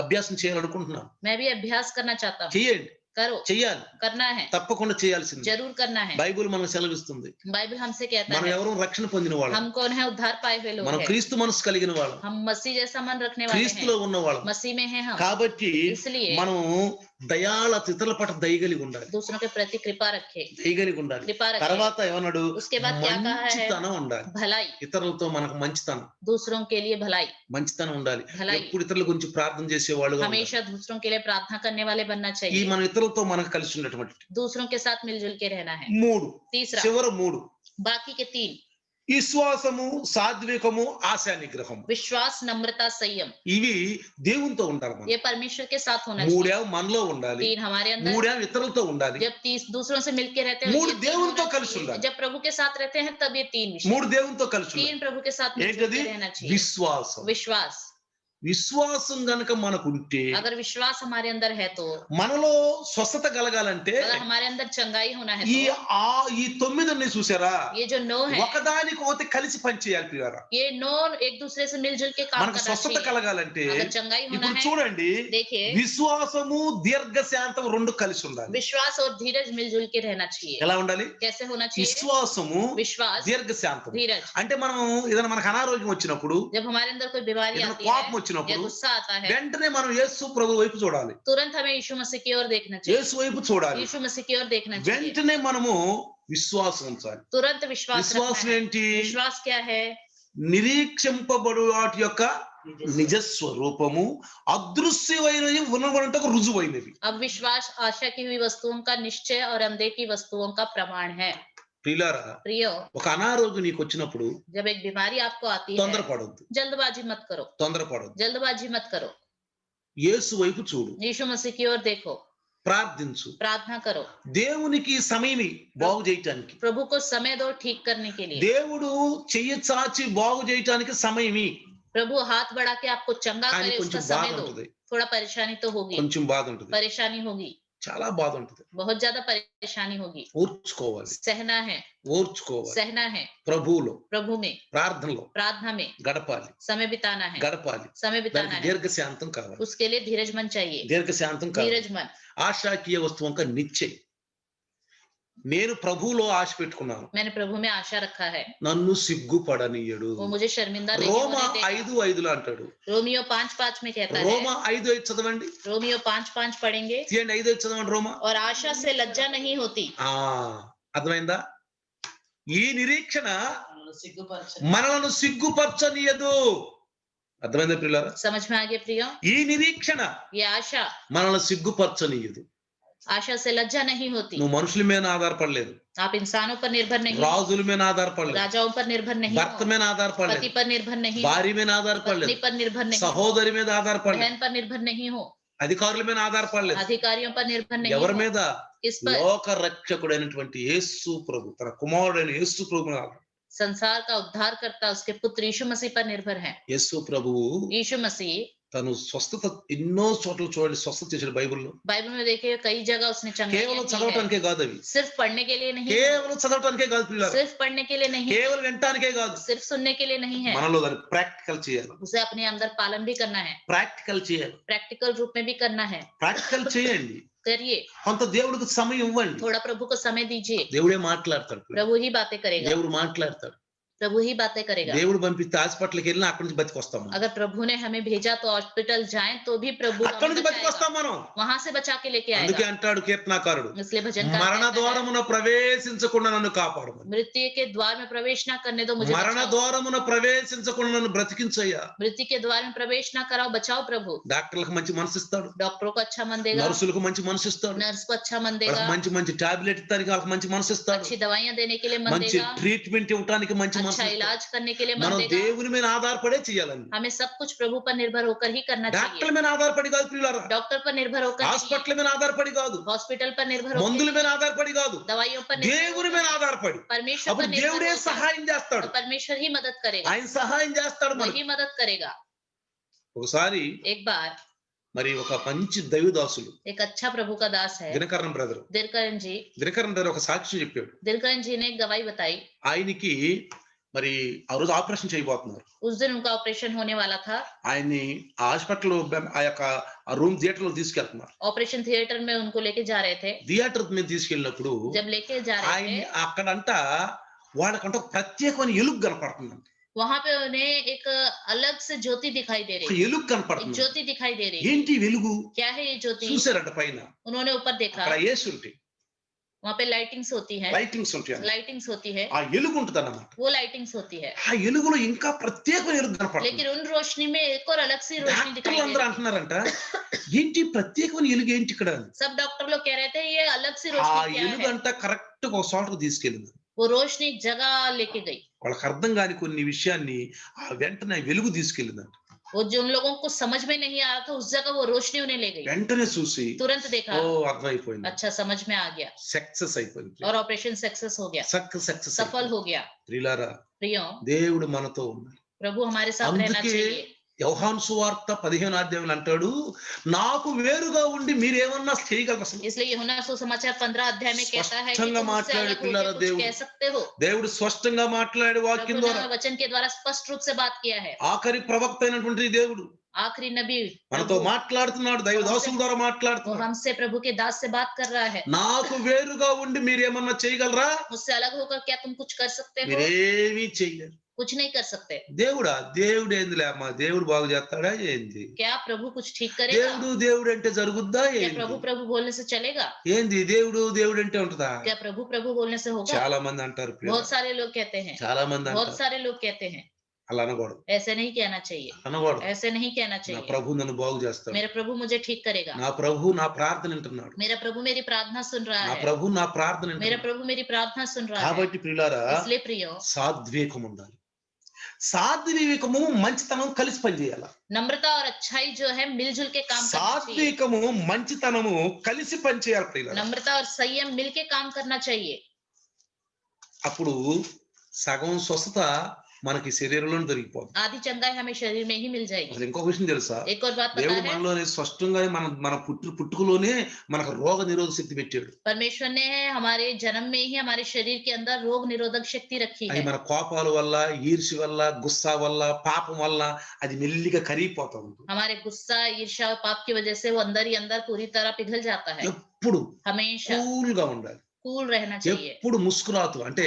అభ్యాసం చేయాలనుకుంటున్నాను. मैं भी अभ्यास करना चाहता हूँ. చెయ్యండి, करो, చెయ్యాలి, करना है, తప్పకుండా చేయాల్సింది. जरूर करना है. బైబిల్ మనకు సెలవిస్తుంది. बाइबल हमसे कहता మనం है ఎవరు రక్షణ పొందిన వాళ్ళం, हम कौन है? उद्धार पाए हुए लोग మనం हैं. క్రీస్తు మనసు కలిగిన వాళ్ళం, हम मसीह जैसा मन रखने वाले క్రీస్తులో हैं, ఉన్న వాళ్ళం. मसीह में हैं हम. కాబట్టి इसलिए మనం ఇతరుల పట్ల దయగలిగి ఉండాలి, दूसरों के प्रति कृपा रखे, దయగలిగి ఉండాలి. कृपा रखे. తర్వాత ఏమన్నాడు? उसके बाद क्या कहा है? మంచితనం ఉండాలి. भलाई, ఇతరులతో మనకు మంచితనం, दूसरों के लिए भलाई, మంచితనం ఉండాలి. భలై. ఎప్పుడు ఇతరుల గురించి ప్రార్థన చేసేవాళ్ళు. हमेशा दूसरों के लिए प्रार्थना करने वाले बनना ఈ चाहिए. మన ఇతరులతో మనకు కలిసి ఉన్నటువంటి दूसरों के साथ मिलजुल के रहना है. మూడు, तीसरा, చివరి మూడు, बाकी के तीन, విశ్వాసము, సాత్వికము, ఆశా నిగ్రహము. विश्वास, नम्रता, संयम. ఇవి దేవునితో ఉండాలి. మనం ये परमेश्वर के साथ होना चाहिए. మూడేమో మనలో ఉండాలి, तीन हमारे अंदर. మూడేమో ఇతరులతో ఉండాలి, जब दूसरों से मिलके रहते हैं, మూడు ये तीन దేవునితో होना కలిసి चाहिए. ఉండాలి. जब प्रभु के साथ रहते हैं तब ये तीन विषय, మూడు దేవునితో కలిసి तीन ఉండాలి. प्रभु के साथ मिलजुल ఏంటది? के रहना चाहिए. విశ్వాసం. विश्वास. విశ్వాసం గనక మనకుంటే, अगर विश्वास हमारे अंदर है तो, మనలో స్వస్థత కలగాలంటే अगर हमारे अंदर चंगाई होना है ఈ तो, ఈ 9 చూసారా? ये जो 9 है, ఒకదానికి ఒకటి కలిసి పనిచేయాలి ప్రియారా. ये 9 एक दूसरे से मिलजुल के काम మనకు करना స్వస్థత चाहिए. కలగాలంటే अगर चंगाई होना ఇప్పుడు है, చూడండి, देखिए, విశ్వాసము, దీర్ఘశాంతం రెండు కలిసి ఉండాలి. विश्वास और धीरज मिलजुल के रहना चाहिए. ఎలా ఉండాలి? कैसे होना चाहिए? విశ్వాసము, विश्वास, దీర్ఘశాంతం. धीरज. అంటే మనం ఏదైనా మనకు అనారోగ్యం వచ్చినప్పుడు, जब हमारे अंदर कोई बीमारी ఏదైనా आती కోపం है या వచ్చినప్పుడు गुस्सा आता है, వెంటనే మనం యేసు ప్రభు వైపు చూడాలి, तुरंत हमें यीशु मसीह की ओर देखना चाहिए. యేసు వైపు చూడాలి. यीशु मसीह की ओर देखना चाहिए. వెంటనే మనము విశ్వాసం ఉంచాలి. तुरंत विश्वास విశ్వాసం रखना है. ఏంటి? विश्वास क्या है? నిరీక్షింపబడు వాటి యొక్క నిజస్వరూపము, అదృశ్యమైనవి ఉన్నవంటకు రుజువైనవి. अब विश्वास आशा की हुई वस्तुओं का निश्चय और अनदेखी वस्तुओं का प्रमाण है. ప్రియులారా, प्रियो, ఒక అనారోగ్యం నీకు వచ్చినప్పుడు जब एक बीमारी आपको आती है, తొందరపడొద్దు, जल्दबाजी मत करो, తొందరపడొద్దు. जल्दबाजी मत करो. యేసు వైపు చూడు. यीशु मसीह की ओर देखो. ప్రార్థించు. प्रार्थना करो, దేవునికి సమయం బాగు చేయటానికి. प्रभु को समय दो ठीक करने के लिए। దేవుడు చెయ్యి చాచి బాగు చేయటానికి సమయం प्रभु हाथ बढ़ा के आपको चंगा కానీ करे కొంచెం उसका బాధ समय दो। ఉంటుంది. थोड़ा परेशानी तो होगी, కొంచెం బాధ ఉంటుంది. परेशानी होगी, చాలా బాధ ఉంటుంది. बहुत ज्यादा परेशानी होगी। ఓర్చుకోవాలి. सहना है, ఓర్చుకోవాలి. सहना है, ప్రభువులో प्रभु में, ప్రార్థనలో प्रार्थना में గడపాలి. समय बिताना है, గడపాలి. समय बिताना దానికి है। దీర్ఘశాంతం కావాలి. उसके लिए धीरज मन चाहिए, దీర్ఘశాంతం కావాలి. धीरज मन। ఆశాకీయ వస్తువంక నిశ్చయం. నేను ప్రభువులో ఆశ పెట్టుకున్నాను. मैंने प्रभु में आशा रखा है, నన్ను సిగ్గుపడనీయడు. वो मुझे शर्मिंदा नहीं రోమా होने देगा। 5:5 అంటాడు. रोमियो 5:5 में कहता है, రోమా 5:5 చదవండి. रोमियो 5:5 पढ़ेंगे। తీయండి 5:5 చదవండి రోమా. और आशा से लज्जा नहीं होती। అర్థమైందా? ఈ నిరీక్షణ మనలను సిగ్గుపరచనీయదు. అర్థమైందా ప్రియులారా? समझ में आ गया प्रियो? ఈ నిరీక్షణ ये आशा, మనల్ని సిగ్గుపరచనీయదు. आशा से लज्जा नहीं होती। నువ్వు మనుషుల మీద ఆధారపడలేదు. आप इंसानों पर निर्भर नहीं हो, రాజుల మీద ఆధారపడలేదు. राजाओं पर निर्भर नहीं భర్త हो, మీద पति ఆధారపడలేదు. पर निर्भर नहीं हो, భార్య మీద पत्नी ఆధారపడలేదు. पर निर्भर नहीं हो, సహోదరి మీద ఆధారపడలేదు. बहन पर निर्भर नहीं हो, అధికారుల మీద ఆధారపడలేదు. अधिकारियों पर निर्भर नहीं ఎవరి हो, మీద? किस पर? లోక రక్షకుడైనటువంటి యేసు ప్రభు, తన కుమారుడైన యేసు ప్రభు మీద ఆధారపడ్డాడు. संसार का उद्धार करता उसके पुत्र यीशु मसीह पर निर्भर है। యేసు ప్రభువు यीशु मसीह తను స్వస్థత ఎన్నో చోట్ల చూడండి స్వస్థత చేశాడు బైబిల్లో. बाइबल में देखिए कई जगह उसने चंगाई కేవలం की है। చదవటానికే కాదు అవి. सिर्फ पढ़ने के लिए नहीं, కేవలం చదవటానికే కాదు పిల్లలు. सिर्फ पढ़ने के लिए नहीं, కేవలం వినటానికే కాదు. सिर्फ सुनने के लिए नहीं है, మనలో దాన్ని ప్రాక్టికల్ చేయాలి. उसे अपने अंदर पालन भी करना है, ప్రాక్టికల్ చేయాలి. प्रैक्टिकल रूप में भी करना है। ప్రాక్టికల్ చేయండి. करिए, కొంత దేవుడికి సమయం ఇవ్వండి. थोड़ा प्रभु को समय दीजिए। దేవుడే మాట్లాడతాడు. प्रभु ही बातें करेगा, దేవుడు మాట్లాడతాడు. प्रभु ही बातें करेगा। దేవుడు పంపిస్తే హాస్పిటల్కి వెళ్ళినా అక్కడి నుంచి బతికొస్తాం. अगर प्रभु ने हमें भेजा तो हॉस्पिटल जाएं तो भी प्रभु అక్కడి हमें నుంచి బతికొస్తాం बचाएगा, మనం. वहां से बचा के लेके అందుకే आएगा। అంటాడు కీర్తనాకారుడు, इसलिए भजन మరణ कहता है, ద్వారమున ప్రవేశించకుండా నన్ను కాపాడమని. मृत्यु के द्वार में प्रवेश ना करने दो मुझे, మరణ बचाओ। ద్వారమున ప్రవేశించకుండా నన్ను బ్రతికించయ్యా. मृत्यु के द्वार में प्रवेश ना कराओ, बचाओ प्रभु। డాక్టర్లకు మంచి మనసు ఇస్తాడు. डॉक्टरों को अच्छा मन देगा, నర్సులకు మంచి మనసు ఇస్తాడు. नर्स को अच्छा मन వాళ్ళకి देगा, మంచి మంచి టాబ్లెట్ ఇస్తానికి వాళ్ళకి మంచి మనసు ఇస్తాడు. अच्छी दवाइयां देने के लिए मन మంచి देगा, ట్రీట్మెంట్ ఇవ్వడానికి మంచి మనసు अच्छा ఇస్తాడు. इलाज करने के लिए मन మనం देगा। దేవుని మీద ఆధారపడే చేయాలండి. हमें सब कुछ प्रभु पर निर्भर होकर ही करना డాక్టర్ల चाहिए। మీద ఆధారపడి కాదు ప్రియులారా. डॉक्टर पर निर्भर होकर नहीं, హాస్పిటల్ మీద ఆధారపడి కాదు. हॉस्पिटल पर निर्भर మందుల होकर మీద नहीं, ఆధారపడి కాదు. दवाइयों पर निर्भर దేవుని మీద होकर, ఆధారపడి परमेश्वर అప్పుడు पर निर्भर దేవుడే होकर, సహాయం చేస్తాడు. तो परमेश्वर ही मदद करेगा, ఆయన సహాయం చేస్తాడు మనకి. वही मदद करेगा। ఒకసారి एक बार మరి ఒక మంచి దైవదాసులు एक अच्छा प्रभु का दास है దినకరణ బ్రదర్ दिनकरण जी ఒక సాక్ష్యం చెప్పాడు. दिनकरण जी ने एक गवाही बताई। ఆయనకి మరి ఆ రోజు ఆపరేషన్ చేయబోతున్నారు. उस दिन उनका ऑपरेशन होने वाला था। ఆయన్ని హాస్పిటల్ ఆ యొక్క రూమ్ థియేటర్ లో తీసుకెళ్తున్నారు. ऑपरेशन थिएटर में उनको लेके जा रहे थे। థియేటర్ మీద తీసుకెళ్ళినప్పుడు जब लेके जा रहे ఆయన थे అక్కడంట వాళ్ళకంట ఒక ప్రత్యేకమైన ఎలుగు కనపడుతుందంట. वहां पे उन्हें एक अलग से ज्योति दिखाई दे ఒక रही, ఎలుగు एक కనపడుతుంది. ज्योति दिखाई दे रही। ఏంటి వెలుగు? क्या है ये ज्योति? చూసారంట పైన उन्होंने ऊपर देखा, అక్కడ యేసు ఉంటాయి, वहां पे लाइटिंग्स होती है, లైటింగ్స్ ఉంటాయి. लाइटिंग्स होती है, ఆ ఎలుగు ఉంటుంది అన్నమాట. वो लाइटिंग्स होती है। ఆ ఎలుగులో ఇంకా ప్రత్యేకమైన ఎలుగు కనపడుతుంది. लेकिन उन रोशनी में एक और अलग सी रोशनी दिखाई డాక్టర్లు दे అందరూ रही। అంటున్నారంట ఏంటి ప్రత్యేకమైన ఎలుగు ఏంటి ఇక్కడ? सब डॉक्टर लोग कह रहे थे ये अलग सी ఆ रोशनी क्या ఎలుగు है। అంట కరెక్ట్ ఒక చోటకు తీసుకెళ్ళింది. वो रोशनी एक जगह लेके गई। వాళ్ళకి అర్థం కాని కొన్ని విషయాన్ని ఆ వెంటనే వెలుగు తీసుకెళ్ళిందంట. वो जो उन लोगों को समझ में नहीं आ रहा था उस जगह वो रोशनी उन्हें ले गई। వెంటనే చూసి तुरंत देखा, ఓ అర్థమైపోయింది, अच्छा समझ में आ गया సక్సెస్ అయిపోయింది. और ऑपरेशन सक्सेस हो गया, సక్సెస్ सफल हो गया। ప్రియులారా, प्रियो, దేవుడు మనతో ఉన్నాడు. प्रभु हमारे साथ रहना అందుకే चाहिए। యోహాను సువార్త 15వ అధ్యాయంలో అంటాడు, నాకు వేరుగా ఉండి మీరేమన్నా చేయగలరు అసలు? इसलिए यूहन्ना सुसमाचार 15 अध्याय में कहता है कि స్పష్టంగా तुम मुझसे మాట్లాడే अलग होके పిల్లల कुछ దేవుడు. कह सकते हो। దేవుడు స్పష్టంగా మాట్లాడే వాక్యం प्रभु ద్వారా ने वचन के द्वारा स्पष्ट रूप से बात किया है। ఆఖరి ప్రవక్త అయినటువంటి దేవుడు आखिरी नबी మనతో మాట్లాడుతున్నాడు, దైవదాసుల ద్వారా वो మాట్లాడుతున్నాడు. हमसे प्रभु के दास से बात कर रहा है। నాకు వేరుగా ఉండి మీరేమన్నా చేయగలరా? मुझसे अलग होकर क्या तुम कुछ कर सकते हो? మీరేమీ చెయ్యరు. कुछ नहीं कर सकते। దేవుడు ఏందిలే అమ్మా, దేవుడు బాగు చేస్తాడా ఏంది? क्या प्रभु कुछ ठीक करेगा? దేవుడు అంటే జరుగుద్దా क्या ఏంది? प्रभु प्रभु बोलने से चलेगा? ఏంది దేవుడు అంటే ఉంటదా? क्या प्रभु प्रभु बोलने से होगा? చాలా మంది అంటారు, बहुत सारे लोग कहते हैं, చాలా మంది बहुत అంటారు. सारे लोग कहते हैं। అలా అనకూడదు, ऐसे नहीं कहना चाहिए, అనకూడదు. ऐसे नहीं कहना నా चाहिए। ప్రభు నన్ను బాగు చేస్తాడు. मेरा प्रभु मुझे ठीक करेगा, నా ప్రభు నా ప్రార్థన వింటున్నాడు. मेरा प्रभु मेरी प्रार्थना सुन रहा నా है, ప్రభు నా ప్రార్థన मेरा వింటున్నాడు. प्रभु मेरी प्रार्थना सुन रहा है। కాబట్టి ప్రియులారా, इसलिए प्रियो, సాత్వికం ఉండాలి. సాత్విక వివేకము మంచితనం కలిసి పనిచేయాలి. नम्रता और अच्छाई जो है मिलजुल के काम करना चाहिए। సాత్వికము మంచితనము కలిసి పనిచేయాలి ప్రియులారా. नम्रता और संयम मिलके काम करना चाहिए। అప్పుడు సగం స్వస్థత మనకి శరీరంలోనే దొరికిపోతుంది. आधी चंगाई हमें शरीर में ही मिल जाएगी। అసలు ఇంకొక విషయం తెలుసా? एक और बात पता దేవుడు है, మనలోనే స్పష్టంగానే మన పుట్టుకలోనే మనకు రోగ నిరోధక శక్తి పెట్టాడు. परमेश्वर ने हमारे जन्म में ही हमारे शरीर के अंदर रोग निरोधक शक्ति रखी అది है। మన కోపాల వల్ల, ఈర్ష్య వల్ల, గుస్సా వల్ల, పాపం వల్ల అది మెల్లిగా కరిగిపోతా ఉంటుంది. हमारे गुस्सा, ईर्ष्या और पाप की वजह से वो अंदर ही अंदर पूरी तरह पिघल जाता है। ఎప్పుడు हमेशा కూల్ గా ఉండాలి. कूल रहना चाहिए, ఎప్పుడు ముస్కురాతు అంటే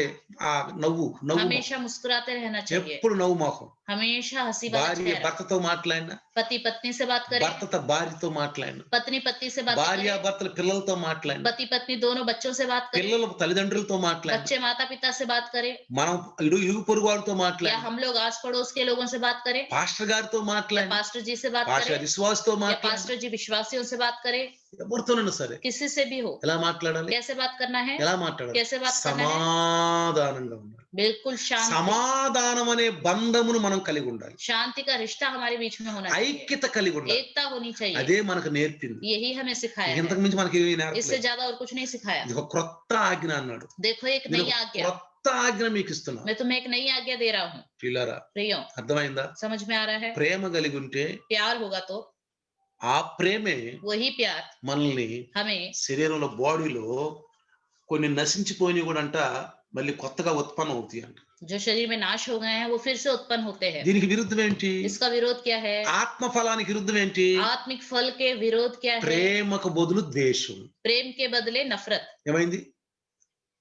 ఆ నవ్వు हमेशा मुस्कुराते रहना चाहिए, ఎప్పుడు నవ్వు మొహం. हमेशा हंसी वाला భార్య चेहरा। భర్తతో మాట్లాడినా, पति पत्नी से बात करे, భర్త భార్యతో మాట్లాడినా, पत्नी पति से बात భార్య करे, భర్తలు పిల్లలతో మాట్లాడినా, पति पत्नी दोनों बच्चों से बात करे, పిల్లలు తల్లిదండ్రులతో మాట్లాడినా, बच्चे माता पिता से बात करे, మనం ఇరుగు పొరుగు వాళ్ళతో या మాట్లాడినా, हम लोग आस पड़ोस के लोगों से बात करें, పాస్టర్ గారితో या మాట్లాడినా, पास्टर जी से बात పాస్టర్ करें, విశ్వాసతో या మాట్లాడినా, पास्टर जी विश्वासियों से बात करें, ఎవరితోనైనా సరే किसी से भी हो, ఎలా మాట్లాడాలి? कैसे बात करना है, ఎలా మాట్లాడాలి? कैसे बात करना है, సమాధానంగా ఉండాలి. बिल्कुल शांति। సమాధానం అనే బంధమును మనం కలిగి ఉండాలి. शांति का रिश्ता हमारे बीच में होना चाहिए, ఐక్యత కలిగి ఉండాలి. एकता होनी चाहिए। అదే మనకు నేర్పింది. यही हमें सिखाया ఇంతకు है, మించి మనకి ఏమీ इससे నేర్పలేదు. ज्यादा और कुछ नहीं सिखाया। ఇది ఒక క్రొత్త ఆజ్ఞ అన్నాడు. देखो एक నేను नई ఒక आज्ञा, క్రొత్త ఆజ్ఞ మీకు ఇస్తున్నా. मैं तुम्हें एक नई आज्ञा दे रहा हूँ। ప్రియులారా, प्रियो, అర్థమైందా? समझ में आ रहा है? ప్రేమ కలిగి ఉంటే प्यार होगा तो ఆ ప్రేమే वही प्यार మనల్ని हमें శరీరంలో బాడీలో కొన్ని నశించిపోయినవి కూడా అంట మళ్ళీ కొత్తగా ఉత్పన్నం అవుతాయి అంట. जो शरीर में नाश हो गए हैं वो फिर से उत्पन्न होते हैं। దీనికి విరుద్ధం ఏంటి? इसका विरोध क्या है? ఆత్మ ఫలానికి విరుద్ధం ఏంటి? आत्मिक फल के विरोध क्या है? ప్రేమకు బదులు ద్వేషం. प्रेम के बदले नफरत, ఏమైంది?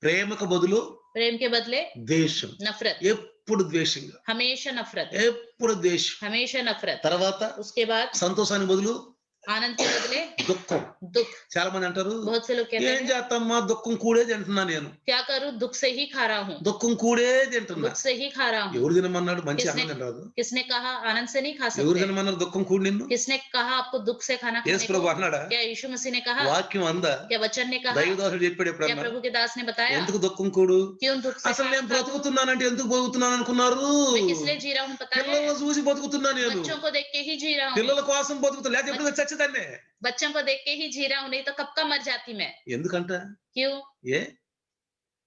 ప్రేమకు బదులు प्रेम के बदले ద్వేషం. नफरत, ఎప్పుడు ద్వేషంగా, हमेशा नफरत, ఎప్పుడు ద్వేషం. हमेशा नफरत। తర్వాత उसके बाद సంతోషానికి బదులు आनंद के बदले దుఃఖం. दुख। చాలా మంది అంటారు, बहुत से लोग कहते ఏం हैं చేస్తామ్మా దుఃఖం కూడే తింటున్నా నేను, क्या करूं, दुख से ही खा रहा हूँ, దుఃఖం కూడే తింటున్నా. दुख से ही खा रहा हूँ। ఎవరు తినమన్నాడు? మంచి किसने అన్నం తినరాదు. किसने कहा आनंद से नहीं खा ఎవరు सकते? తినమన్నారు దుఃఖం కూడి నిన్ను? किसने कहा आपको दुख से खाना खाने యేసు को? ప్రభు అన్నాడా? क्या यीशु मसीह ने कहा? వాక్యం అందా? क्या वचन ने कहा? దైవదాసుడు చెప్పాడు क्या ఎప్పుడన్నా? प्रभु के दास ने बताया? ఎందుకు దుఃఖం కూడు? क्यों दुख से అసలు खाना నేను खाऊं? బ్రతుకుతున్నానంటే ఎందుకు బతుకుతున్నాను అనుకున్నారు? मैं किस लिए जी रहा हूँ पता है? పిల్లలను చూసి బతుకుతున్నా నేను. बच्चों को देख के ही जी रहा हूँ, పిల్లల కోసం బతుకుతున్నా, లేకపోతే ఎప్పుడు చచ్చేదాన్నే. बच्चों को देख के ही जी रहा हूँ, नहीं तो कब का मर जाती मैं। ఎందుకంట? क्यों? ఏ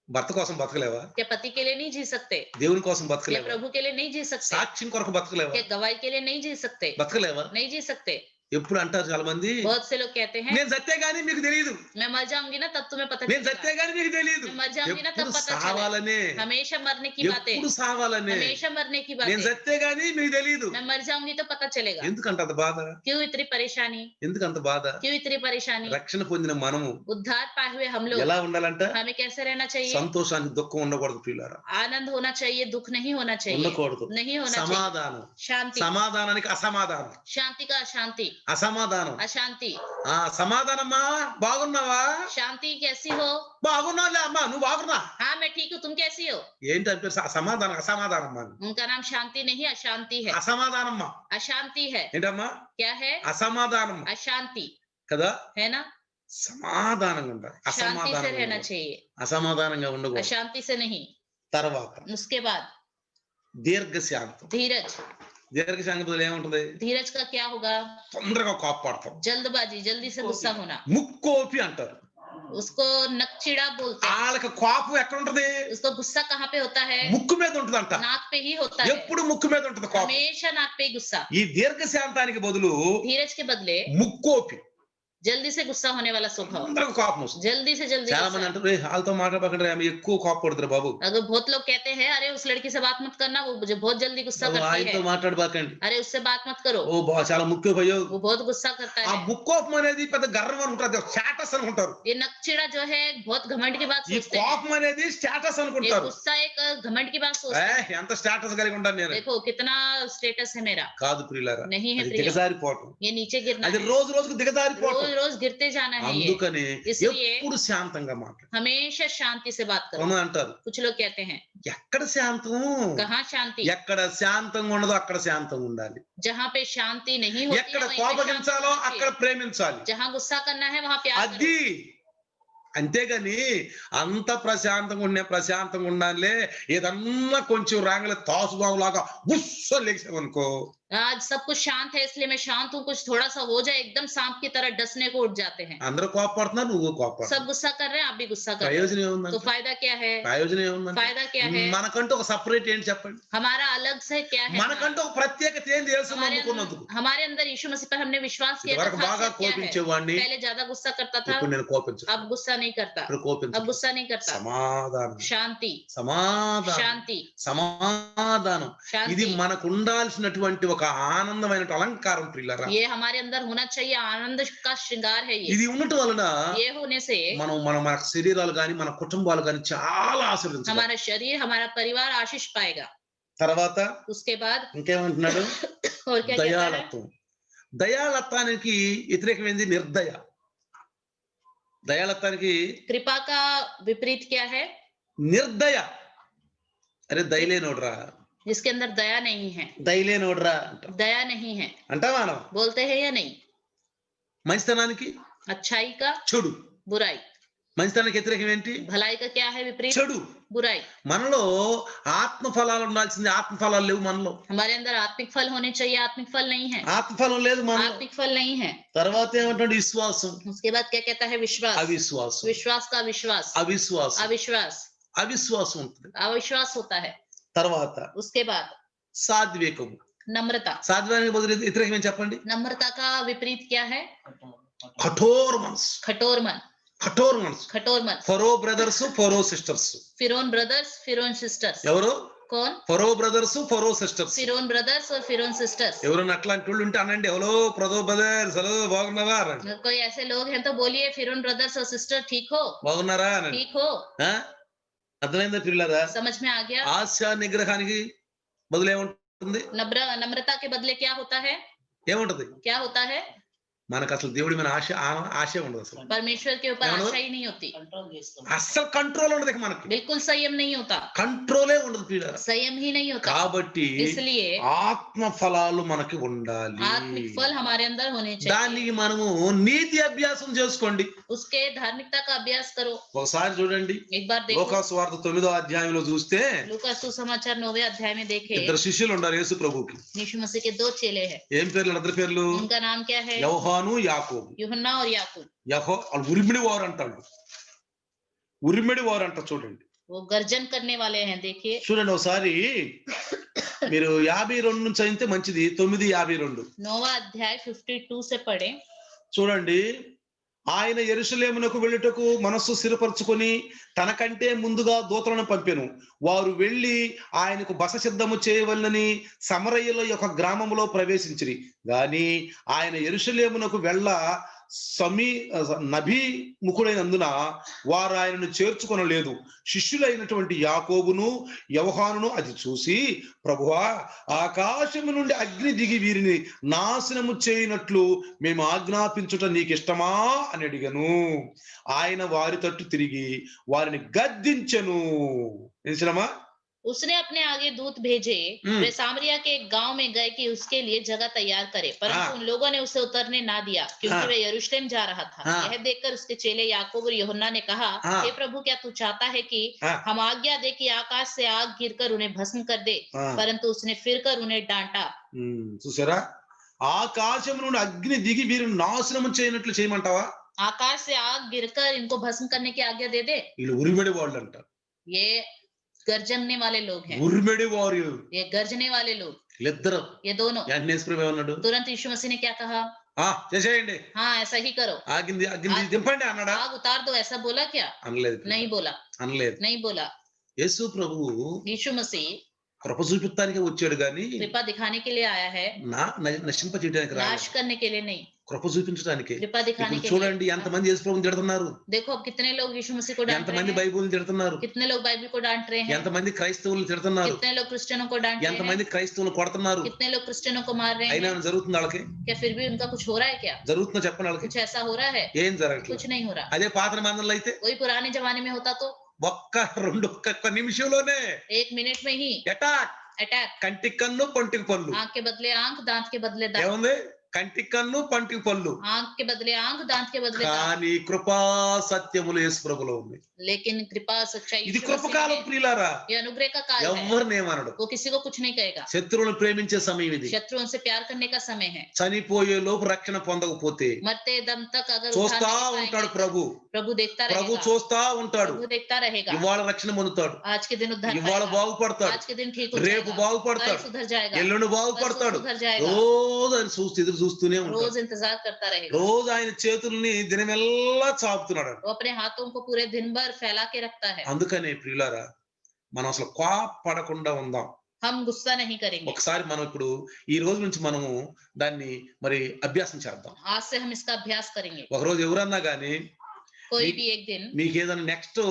భర్త కోసం బతకలేవా? क्या पति के लिए नहीं जी सकते? దేవుని కోసం क्या బతకలేవా? प्रभु के लिए नहीं जी सकते? సాక్ష్యం కొరకు బతకలేవా? क्या गवाही के लिए नहीं जी सकते? బతకలేవా? नहीं जी सकते। ఎప్పుడు అంటారు చాలా మంది, बहुत से लोग कहते हैं నేను చస్తే గానీ మీకు తెలియదు, मैं मर जाऊंगी ना तब तुम्हें पता నేను चलेगा। చస్తే గానీ మీకు తెలియదు. मैं मर जाऊंगी ना तब ఎప్పుడు पता चलेगा। సావాలనే, हमेशा मरने की बातें, ఎప్పుడు సావాలనే. हमेशा मरने की నేను बातें। చస్తే గానీ మీకు తెలియదు. मैं मर जाऊंगी तो पता चलेगा। ఎందుకంట అంత బాధ? क्यों इतनी परेशानी? ఎందుకంత బాధ? क्यों इतनी परेशानी? రక్షణ పొందిన మనము उद्धार पाए हुए हम लोग ఎలా ఉండాలంట? हमें कैसे रहना चाहिए? సంతోషానికి దుఃఖం ఉండకూడదు ప్రియులారా. आनंद होना चाहिए, दुख नहीं होना चाहिए, ఉండకూడదు. नहीं होना चाहिए। సమాధానం. शांति, సమాధానానికి అసమాధానం. शांति का अशांति, అసమాధానం. अशांति। ఆ సమాధానమ్మా, బాగున్నావా? शांति कैसी हो? బాగున్నావులే అమ్మా, నువ్వు బాగున్నా. हाँ मैं ठीक हूँ, तुम कैसी हो? ఏంటంటే సమాధానం అసమాధానమ్మా. उनका नाम शांति नहीं अशांति है। అసమాధానమ్మా अशांति है। ఏంటమ్మా? क्या है? అసమాధానం अशांति కదా. है ना? సమాధానంగా ఉండాలి. शांति से रहना అసమాధానం चाहिए, అసమాధానంగా ఉండకూడదు. अशांति से नहीं। తర్వాత उसके बाद దీర్ఘశాంతం. धीरज। దీర్ఘశాంతం బదులు ఏముంటది? धीरज का क्या होगा? తొందరగా కోపపడతాం. जल्दबाजी, जल्दी से गुस्सा होना। ముక్కోపి అంటారు. उसको नकचिड़ा बोलते हैं। వాళ్ళకి కోపం ఎక్కడ ఉంటది? उसको गुस्सा कहाँ पे होता है? ముక్కు మీద ఉంటదంట. नाक पे ही होता है, ఎప్పుడు ముక్కు మీద ఉంటది కోపం. हमेशा नाक पे ही गुस्सा। ఈ దీర్ఘశాంతానికి బదులు धीरज के बदले ముక్కోపి, जल्दी से गुस्सा होने वाला स्वभाव, తొందరగా కోపం వస్తుంది. जल्दी से जल्दी చాలా మంది गुस्सा। అంటారు, వాళ్ళతో మాట్లాడకండి, ఆమె ఎక్కువ కోపపడుతున్నారు బాబు. अगर बहुत लोग कहते हैं अरे उस लड़की से बात मत करना, वो मुझे बहुत जल्दी गुस्सा करती ఆయనతో है, మాట్లాడబాకండి, अरे उससे बात मत करो, ఓ చాలా ముఖ్యపోయో. वो बहुत गुस्सा करता ఆ है। ముక్కోపం అనేది పెద్ద గర్వం అని ఉంటుంది, స్టేటస్ అనుకుంటారు. ये नकचिड़ा जो है बहुत घमंड की बात ఈ सोचते हैं। కోపం అనేది స్టేటస్ ये అనుకుంటారు. गुस्सा एक घमंड की बात सोचते हैं। ఎంత స్టేటస్ కలిగి ఉంటాను నేను. देखो कितना स्टेटस है मेरा। కాదు ప్రియులారా, नहीं है అది प्रिय, దిగజారిపోవటం. ये नीचे गिरना అది है, రోజు రోజుకు దిగజారిపోవటం. रोज रोज गिरते जाना है। ये అందుకని इसलिए ఎప్పుడు శాంతంగా మాట్లాడు. हमेशा शांति से बात करो। కొంతమంది అంటారు, कुछ लोग कहते हैं ఎక్కడ శాంతం? कहाँ शांति? ఎక్కడ శాంతంగా ఉండదో అక్కడ శాంతంగా ఉండాలి. जहाँ पे शांति नहीं होती ఎక్కడ है वहीं पे शांति కోపగించాలో होना అక్కడ चाहिए। ప్రేమించాలి. जहाँ गुस्सा करना है वहाँ प्यार करो। అది అంతేగాని అంత ప్రశాంతంగా ఉండాలే ఏదన్నా కొంచెం రాగలే తాసుబావులాగా బుస్స లేచామనుకో आज सब कुछ शांत है इसलिए मैं शांत हूँ, कुछ थोड़ा सा हो जाए एकदम सांप की तरह डसने को उठ जाते हैं। అందరూ కోపడుతున్నారు నువ్వు सब కోపడుతున్నావు गुस्सा कर रहे हैं, आप भी गुस्सा कर रहे ప్రయోజనం हो, तो ఏముందంటే फायदा क्या है? ప్రయోజనం ఏముందంటే फायदा क्या है? మనకంటూ ఒక సపరేట్ ఏంటి చెప్పండి हमारा अलग से क्या है? మనకంటూ ఒక ప్రత్యేకత ఏంది యేసు నమ్ముకున్నందుకు हमारे अंदर यीशु मसीह पर हमने विश्वास किया था, ఇదివరకు బాగా खासियत क्या है? కోపించేవాడిని पहले ज्यादा गुस्सा करता था, ఇప్పుడు నేను కోపించను अब गुस्सा नहीं करता, ఇప్పుడు కోపించను अब गुस्सा नहीं करता। సమాధానం शांति, సమాధానం शांति, సమాధానం ఇది शांति। మనకు ఉండాల్సినటువంటి ఒక ఆనందమైన అలంకారం ప్రియులారా ये हमारे अंदर होना चाहिए, आनंद का श्रृंगार है ये। ఇది ఉండటం వలన ये होने से మనం మన శరీరాలు గాని మన కుటుంబాలు గాని చాలా ఆశీర్వదించాలి हमारा शरीर, हमारा परिवार आशीष पाएगा। తర్వాత उसके बाद ఇంకేమంటున్నాడు और क्या कहता है? దయాళత్వం దయాళత్వానికి వ్యతిరేకమైంది నిర్దయ దయాళత్వానికి कृपा का विपरीत क्या है? నిర్దయ అరే దయలేనోడ్రా जिसके अंदर दया नहीं है, దయలేనోడ్రా అంటాం दया नहीं है, అంటావా మనం बोलते हैं या नहीं? మంచితనానికి अच्छाई का చెడు बुराई, మంచితనానికి వ్యతిరేకం ఏంటి भलाई का क्या है विपरीत? చెడు बुराई। మనలో ఆత్మ ఫలాలు ఉండాల్సింది ఆత్మ ఫలాలు లేవు మనలో हमारे अंदर आत्मिक फल होने चाहिए, आत्मिक फल नहीं है, ఆత్మ ఫలం లేదు మనలో आत्मिक फल नहीं है। తర్వాత ఏమంటాడు విశ్వాసం उसके बाद क्या कहता है? विश्वास, అవిశ్వాసం विश्वास का विश्वास, అవిశ్వాసం अविश्वास, అవిశ్వాసం ఉంటుంది अविश्वास होता है। తర్వాత उसके बाद సాత్వికము नम्रता, సాత్వికానికి బదులు వ్యతిరేకం ఏం చెప్పండి नम्रता का विपरीत क्या है? కఠోర మనసు कठोर मन, కఠోర మనసు कठोर मन। ఫరో బ్రదర్స్ ఫరో సిస్టర్స్ फिरौन ब्रदर्स, फिरौन सिस्टर्स। ఎవరు कौन? ఫరో బ్రదర్స్ ఫరో సిస్టర్స్ फिरौन ब्रदर्स और फिरौन सिस्टर्स। ఎవరైనా అట్లాంటి వాళ్ళు ఉంటే అనండి హలో ఫరో బ్రదర్స్ హలో బాగున్నావా అనండి अगर कोई ऐसे लोग हैं तो बोलिए फिरौन ब्रदर्स और सिस्टर ठीक हो, బాగున్నారా అనండి ठीक हो। ఆ? అర్థమైందా పిల్లరా समझ में आ गया? ఆశ నిగ్రహానికి బదులు ఏముంటుంది नम्रता के बदले क्या होता है? ఏముంటది क्या होता है? మనకు అసలు దేవుడి మీద ఆశే ఉండదు అసలు परमेश्वर के ऊपर क्या आशा ही नहीं होती, అసలు కంట్రోల్ ఉండదు ఇక మనకి बिल्कुल संयम नहीं होता, కంట్రోలే ఉండదు పిల్లరా संयम ही नहीं होता। కాబట్టి इसलिए ఆత్మ ఫలాలు మనకి ఉండాలి आत्मिक फल हमारे अंदर होने चाहिए। దానికి మనము నీతి అభ్యాసం చేసుకోండి उसके धार्मिकता का अभ्यास करो। ఒకసారి చూడండి एक बार देखो, లోకాసు వార్త 9వ అధ్యాయంలో చూస్తే लूका सुसमाचार 9वें अध्याय में देखे, ఇద్దరు శిష్యులు ఉన్నారు యేసు ప్రభుకి यीशु मसीह के 2 चेले हैं। ఏం పేర్లు ఇద్దరు పేర్లు उनका नाम क्या है? యోహాను యాకోబు यूहन्ना और याकूब। వాళ్ళు ఉరిమిడి వారు అంటాడు ఉరిమిడి వారు అంట చూడండి वो गर्जन करने वाले हैं। देखिए చూడండి ఒకసారి మీరు 52 నుంచి అయితే మంచిది 9:52 9वां अध्याय 52 से पढ़े। చూడండి ఆయన యెరూషలేమునకు వెళ్ళుటకు మనస్సు స్థిరపరచుకొని తనకంటే ముందుగా దూతలను పంపెను వారు వెళ్లి ఆయనకు బస సిద్ధము చేయవలనని సమరయ్యలో ఒక గ్రామంలో ప్రవేశించిరి గాని ఆయన యెరూషలేమునకు వెళ్ళ నభిముఖుడైనందున వారు ఆయనను చేర్చుకొనలేదు శిష్యులైనటువంటి యాకోబును యోహానును అది చూసి ప్రభువా ఆకాశము నుండి అగ్ని దిగి వీరిని నాశనము చేయనట్లు మేము ఆజ్ఞాపించుట నీకు ఇష్టమా అని అడిగను ఆయన వారి తట్టు తిరిగి వారిని గద్దించెను నిజమా उसने अपने आगे दूत भेजे, वे सामरिया के एक गांव में गए कि उसके लिए जगह तैयार करे, परंतु उन लोगों ने उसे उतरने ना दिया क्योंकि वह यरूशलेम जा रहा था। यह देखकर उसके चेले याकूब और यूहन्ना ने कहा, हे प्रभु क्या तू चाहता है कि हम आज्ञा दे कि आकाश से आग गिरकर उन्हें भस्म कर दे? परंतु उसने फिरकर उन्हें डांटा। చూసారా ఆకాశం నుండి అగ్ని దిగి వీరిని నాశనం చేయనట్లు చేయమంటావా आकाश से आग गिरकर इनको भस्म करने की आज्ञा दे दे? వీళ్ళు ఉరిమిడి వాళ్ళు అంట ये गर्जने वाले लोग हैं, ఉరిమిడి వారు ये गर्जने वाले लोग, ఇద్దరు ये दोनों। అన్నాడు तुरंत यीशु मसीह ने क्या कहा? చేసేయండి हाँ ऐसा ही करो, అగ్ని దింపండి అన్నాడా आग उतार दो, ऐसा बोला क्या? అనలేదు नहीं बोला, అనలేదు नहीं बोला। యేసు ప్రభువు यीशु मसीह కృప చూపిస్తానికి వచ్చాడు గాని कृपा दिखाने के लिए आया है, నశింప చేయడానికి రాలేదు नाश करने के लिए नहीं, కృప చూపించడానికి कृपा दिखाने के చూడండి लिए। ఎంతమంది యేసు ప్రభువుని తిడుతున్నారు देखो अब कितने लोग यीशु मसीह को डांट रहे ఎంతమంది हैं, బైబిల్ని తిడుతున్నారు कितने लोग बाइबल को डांट रहे हैं, ఎంతమంది క్రైస్తవులు తిడుతున్నారు कितने लोग क्रिश्चियनों को डांट रहे हैं, ఎంతమంది క్రైస్తవులు కొడుతున్నారు कितने लोग क्रिश्चियनों को मार रहे అయినా हैं। జరుగుతుంది వాళ్ళకి क्या फिर भी उनका कुछ हो रहा है क्या? జరుగుతుందో చెప్పండి వాళ్ళకి कुछ ऐसा हो रहा है? ఏం జరగట్లేదు कुछ नहीं हो रहा। అదే పాత నిబంధనలు అయితే वही पुराने जमाने में होता तो ఒక్క నిమిషంలోనే 1 मिनट में ही అటాక్ अटैक, కంటికి కన్ను పొంటికి పళ్ళు आंख के बदले आंख, दांत के बदले दांत। ఏముంది కంటికి కన్ను పంటికి పళ్ళు, आंख के बदले आंख, दांत के बदले दांत, కానీ కృపా సత్యములు యేసు ప్రభులో ఉంది. लेकिन कृपा सच्चाई ఇది यीशु मसीह में కృపకాలం है। ప్రియులారా. ये अनुग्रह का काल है, ఎవరిని ఏమనడు. वो किसी को कुछ नहीं कहेगा। శత్రువులను ప్రేమించే సమయం ఇది. शत्रुओं से प्यार करने का समय है। చనిపోయే లోపు రక్షణ పొందకపోతే मरते दम तक अगर उद्धार చూస్తా नहीं ఉంటాడు पाएंगे, ప్రభు. प्रभु देखता ప్రభు रहेगा, చూస్తా ఉంటాడు. प्रभु देखता रहेगा। ఇవాళ రక్షణ పొందుతాడు, आज के दिन उद्धार ఇవాళ पाएगा, బాగుపడతాడు, आज के दिन ठीक हो రేపు जाएगा, బాగుపడతాడు, कल सुधर जाएगा, ఎల్లుండి परसों బాగుపడతాడు. सुधर जाएगा, రోజు ఆయన చూస్తూ ఎదురు చూస్తూనే ఉంటాడు. रोज इंतजार करता रहेगा। రోజు ఆయన చేతుల్ని దినమెల్లా చాపుతున్నాడు. वो अपने हाथों को पूरे दिन भर फैला के रखता है। అందుకనే ప్రియులారా, మనం అసలు కోపపడకుండా ఉందాం. हम गुस्सा नहीं करेंगे। ఒకసారి మనం ఇప్పుడు ఈ రోజు నుంచి మనము దాన్ని మరి అభ్యాసం చేద్దాం. आज से हम इसका अभ्यास करेंगे। ఒక రోజు ఎవరన్నా గానీ कोई भी एक दिन, మీకు ఏదైనా నెక్స్ట్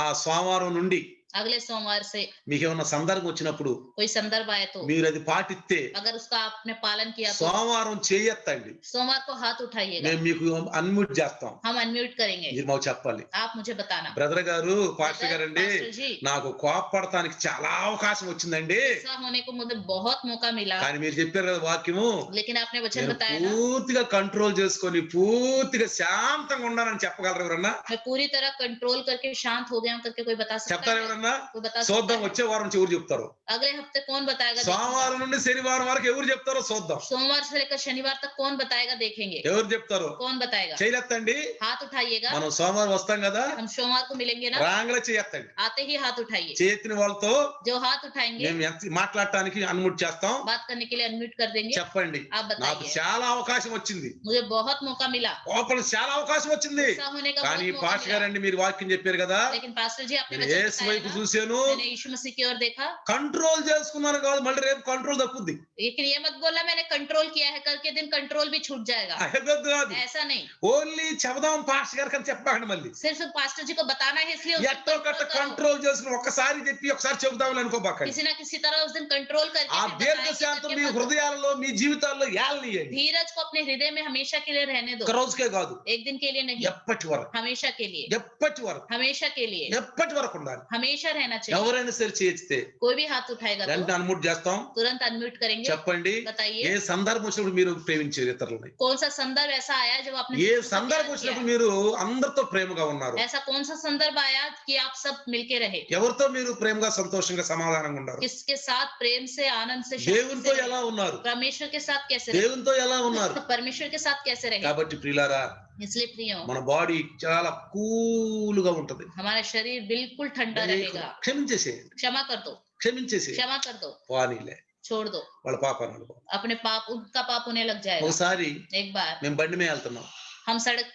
ఆ సోమవారం నుండి अगले सोमवार से మీకు ఏమన్నా సందర్భం వచ్చినప్పుడు कोई संदर्भ आए तो, మీరు అది పాటిస్తే अगर उसका आपने पालन किया तो సోమవారం చేయొద్దండి, सोमवार को हाथ उठाइएगा, మేము మీకు అన్మ్యూట్ చేస్తాం. हम अनम्यूट करेंगे। మీరు మాకు చెప్పాలి, आप मुझे बताना, బ్రదర్ గారు, పాస్టర్ గారండి, पास्टर जी, నాకు కోపపడటానికి చాలా అవకాశం వచ్చిందండి, ऐसा होने को मुझे बहुत मौका मिला, కానీ మీరు చెప్పారు కదా వాక్యము, लेकिन आपने वचन నేను बताया ना, పూర్తిగా కంట్రోల్ చేసుకొని పూర్తిగా శాంతంగా ఉండాలని చెప్పగలరు ఎవరన్నా? मैं पूरी तरह कंट्रोल करके शांत हो गया हूं करके कोई बता सकता చెప్తారు है? ఎవరన్నా? कोई बता सकता చూద్దాం, है? వచ్చే వారం నుంచి ఎవరు చెప్తారు? अगले हफ्ते कौन बताएगा? సోమవారం నుండి శనివారం వరకు ఎవరు చెప్తారో చూద్దాం. सोमवार से लेकर शनिवार तक कौन बताएगा? देखेंगे ఎవరు చెప్తారు? कौन बताएगा। చేయలేత్తండి. हाथ उठाइएगा, మనం సోమవారం వస్తాం కదా, हम सोमवार को मिलेंगे ना, రాంగలే చేయొద్దండి. आते ही हाथ उठाइए। చేతిన వాళ్ళతో जो हाथ उठाएंगे మేము ఎంత మాట్లాడటానికి అన్మ్యూట్ చేస్తాం. बात करने के लिए अनम्यूट कर देंगे। చెప్పండి, आप నాకు बताइए। చాలా అవకాశం వచ్చింది, मुझे बहुत मौका मिला, కోపం చాలా అవకాశం వచ్చింది, गुस्सा होने का కానీ बहुत मौका పాస్టర్ मिला। గారండి మీరు వాక్యం చెప్పారు కదా, लेकिन पास्टर जी आपने నేను वचन యేసు बताया వైపు ना, చూశాను, मैंने यीशु मसीह की ओर देखा, కంట్రోల్ చేసుకున్నాను కాదు, మళ్ళీ రేపు కంట్రోల్ తప్పుద్ది. लेकिन ये मत बोला मैंने कंट्रोल किया है, कल के दिन कंट्रोल भी छूट जाएगा। అడగొద్దు కాదు, ऐसा नहीं, ఓన్లీ చెబదాం పాస్టర్ గారికి అని చెప్పకండి. మళ్ళీ सिर्फ पास्टर जी को बताना है इसलिए उस दिन ఎట్టో కట్ట control करो। కంట్రోల్ చేసుకుని ఒక్కసారి చెప్పి ఒకసారి చెబుదామని అనుకోబాకండి. किसी ना किसी तरह उस दिन कंट्रोल करके ఆ फिर దీర్ఘ बताएंगे శాంతం करके మీ मत। హృదయాలలో మీ జీవితాల్లో ఏలనీయండి. धीरज को अपने हृदय में हमेशा के लिए रहने दो, ఒక రోజుకే కాదు, एक दिन के लिए नहीं, ఎప్పటి వరకు, हमेशा के लिए, ఎప్పటి వరకు, हमेशा के लिए, ఎప్పటి వరకు ఉండాలి. हमेशा रहना चाहिए। ఎవరైనా సరే చేస్తే कोई भी हाथ उठाएगा వెంటనే तो అన్మ్యూట్ చేస్తాం. तुरंत अनम्यूट करेंगे। చెప్పండి, बताइए ఏ సందర్భం వచ్చినప్పుడు మీరు ప్రేమించారు ఇతరులని? कौन सा संदर्भ ऐसा आया जब आपने ఏ दूसरों को సందర్భం प्यार వచ్చినప్పుడు किया? మీరు అందరితో ప్రేమగా ఉన్నారు? ऐसा कौन सा संदर्भ आया कि आप सब मिलके रहे? ఎవరితో మీరు ప్రేమగా సంతోషంగా సమాధానంగా ఉన్నారు? किसके साथ प्रेम से, आनंद से, शांति దేవునితో से ఎలా रहे? ఉన్నారు? परमेश्वर के साथ कैसे रहे? దేవునితో ఎలా ఉన్నారు? परमेश्वर के साथ कैसे रहे? కాబట్టి ప్రియులారా, इसलिए प्रियो, మన బాడీ చాలా కూల్గా ఉంటది. हमारा शरीर बिल्कुल ठंडा रहेगा। క్షమించేసేయండి, क्षमा कर दो, క్షమించేసేయండి. क्षमा कर दो, వానిలే छोड़ दो, వాళ్ళ పాపాన్ని అనుకో. अपने पाप, उनका पाप उन्हें लग जाएगा। ఒకసారి एक बार మేము బండి మీద వెళ్తున్నాం. हम सड़क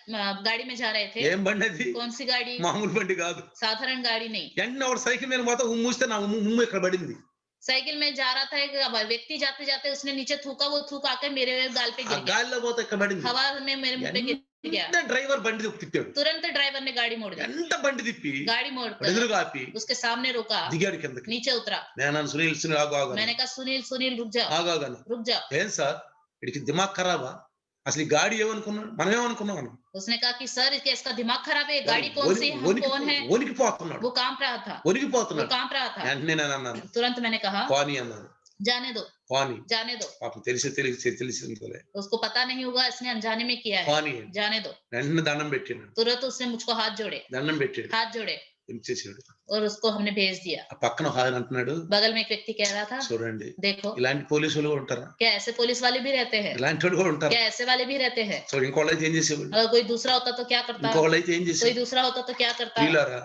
गाड़ी में जा रहे थे। ఏం బండి అది? कौन सी गाड़ी? మామూలు బండి కాదు. साधारण गाड़ी नहीं। వెంటనే ఒక సైకిల్ మీద పోతే ఉమ్మూస్తే నా ఉమ్ము ఇక్కడ పడింది. साइकिल में जा रहा था, एक व्यक्ति जाते जाते उसने नीचे थूका, वो थूक आकर मेरे गाल पे ఆ गिर गया, గాలిలో పోతే ఇక్కడ పడింది. हवा में मेरे मुंह पे गिर गया। వెంటనే డ్రైవర్ బండి తిప్పాడు. तुरंत ड्राइवर ने गाड़ी मोड़ दी, ఎంత బండి తిప్పి गाड़ी मोड़कर ఎదురుగా ఆపి उसके सामने रोका, దిగాడు కిందకి. नीचे उतरा। నేను సునీల్ సునీల్ ఆగు ఆగు मैंने कहा सुनील सुनील रुक जाओ, ఆగాను. रुक जाओ। ఏం సార్, వీడికి దిమాగ్ ఖరాబా? అసలు ఈ గాడి ఏమనుకున్నాడు, మనం ఏమనుకున్నాం? उसने कहा कि सर क्या इसका दिमाग खराब है? गाड़ी कौन सी है? हम कौन है? వణికిపోతున్నాడు, वो कांप रहा था, वो వణికిపోతున్నాడు. कांप रहा था। వెంటనే నేను అన్నాను, तुरंत मैंने कहा పాని అన్నాను. जाने दो, పాని जाने दो, పాపం తెలిసి అనుకోలే. उसको पता नहीं होगा, इसने अनजाने में किया है, పాని जाने दो। వెంటనే దండం పెట్టాను. तुरंत उसने मुझको हाथ जोड़े, దండం పెట్టాడు, हाथ जोड़े ఇచ్చేసాడు. और उसको हमने भेज दिया। ఆ పక్కన ఒక ఆయన అంటున్నాడు, बगल में एक व्यक्ति कह रहा था, చూడండి देखो ఇలాంటి పోలీసులు కూడా ఉంటారా? क्या ऐसे पुलिस वाले भी रहते हैं? ఇలాంటి వాళ్ళు కూడా ఉంటారు. क्या ऐसे वाले भी रहते हैं? సో ఇంకోళ్ళు అయితే ఏం చేసేవాళ్ళు, अगर कोई दूसरा होता तो क्या करता? ఇంకోళ్ళు అయితే ఏం कोई చేసేవాళ్ళు? दूसरा होता तो क्या करता? ప్రియులారా,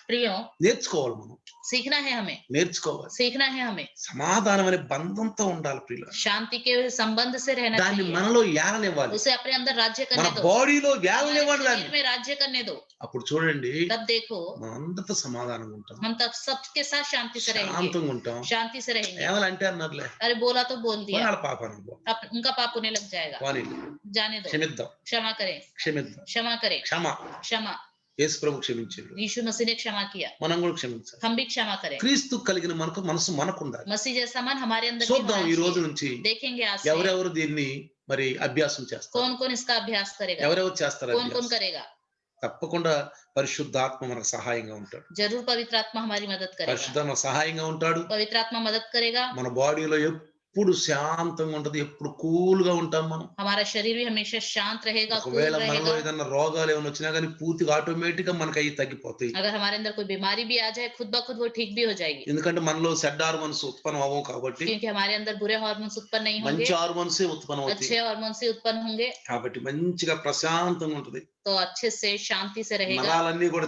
प्रियो, నేర్చుకోవాలి, మనం सीखना है हमें, నేర్చుకోవాలి. सीखना है हमें। సమాధానం అనే బంధంతో ఉండాలి ప్రియులారా. शांति के संबंध से रहना దాన్ని चाहिए, మనలో ఏలనివ్వాలి, उसे अपने अंदर राज्य మన करने दो, బాడీలో हमारे ఏలనివ్వాలి शरीर దాన్ని. में राज्य करने दो। అప్పుడు చూడండి, तब देखो మనం అందరితో సమాధానంగా ఉంటాం, हम तब सबके साथ शांति से रहेंगे, శాంతంగా ఉంటాం. शांति से रहेंगे। ఏమలంటే అన్నారులే, अरे बोला तो बोल दिया, వాళ్ళ పాపాన్ని उनका पाप उन्हें लग जाएगा, వాని जाने दो, క్షమిద్దాం, क्षमा करें, క్షమిద్దాం. क्षमा करें, క్షమ, क्षमा। యేసు ప్రభు క్షమించాడు, यीशु मसीह ने क्षमा किया, మనం కూడా క్షమించాలి. हम भी क्षमा करें। క్రీస్తు కలిగిన మనసు మనకుండాలి. मसीह जैसा मन हमारे अंदर भी చూద్దాం होना ఈ రోజు चाहिए। నుంచి देखेंगे आज से ఎవరెవరు దీన్ని మరి అభ్యాసం చేస్తారు, कौन कौन इसका अभ्यास करेगा, ఎవరెవరు చేస్తారు कौन कौन అభ్యాసం. करेगा। తప్పకుండా పరిశుద్ధాత్మ మనకు సహాయంగా ఉంటాడు. जरूर पवित्र आत्मा हमारी मदद करेगा, పరిశుద్ధాత్మ సహాయంగా ఉంటాడు. पवित्र आत्मा मदद करेगा। మన బాడీలో ఎప్పుడు శాంతంగా ఉంటది, ఎప్పుడు కూల్ గా ఉంటాం మనం. हमारा शरीर भी हमेशा शांत रहेगा, कूल ఒకవేళ మనలో रहेगा। ఏదైనా రోగాలు ఏమైనా వచ్చినా కానీ పూర్తిగా ఆటోమేటిక్ గా మనకి అవి తగ్గిపోతాయి. अगर हमारे अंदर कोई बीमारी भी आ जाए, खुद ब खुद वो ठीक भी हो जाएगी, ఎందుకంటే మనలో చెడ్డ హార్మోన్స్ ఉత్పన్నం అవ్వవు కాబట్టి क्योंकि हमारे अंदर बुरे हार्मोन्स उत्पन्न नहीं होंगे, మంచి హార్మోన్సే ఉత్పన్నం అవుతాయి. अच्छे हार्मोन्स ही उत्पन्न होंगे। కాబట్టి మంచిగా ప్రశాంతంగా ఉంటది. तो अच्छे से शांति से रहेगा, నరాలన్నీ కూడా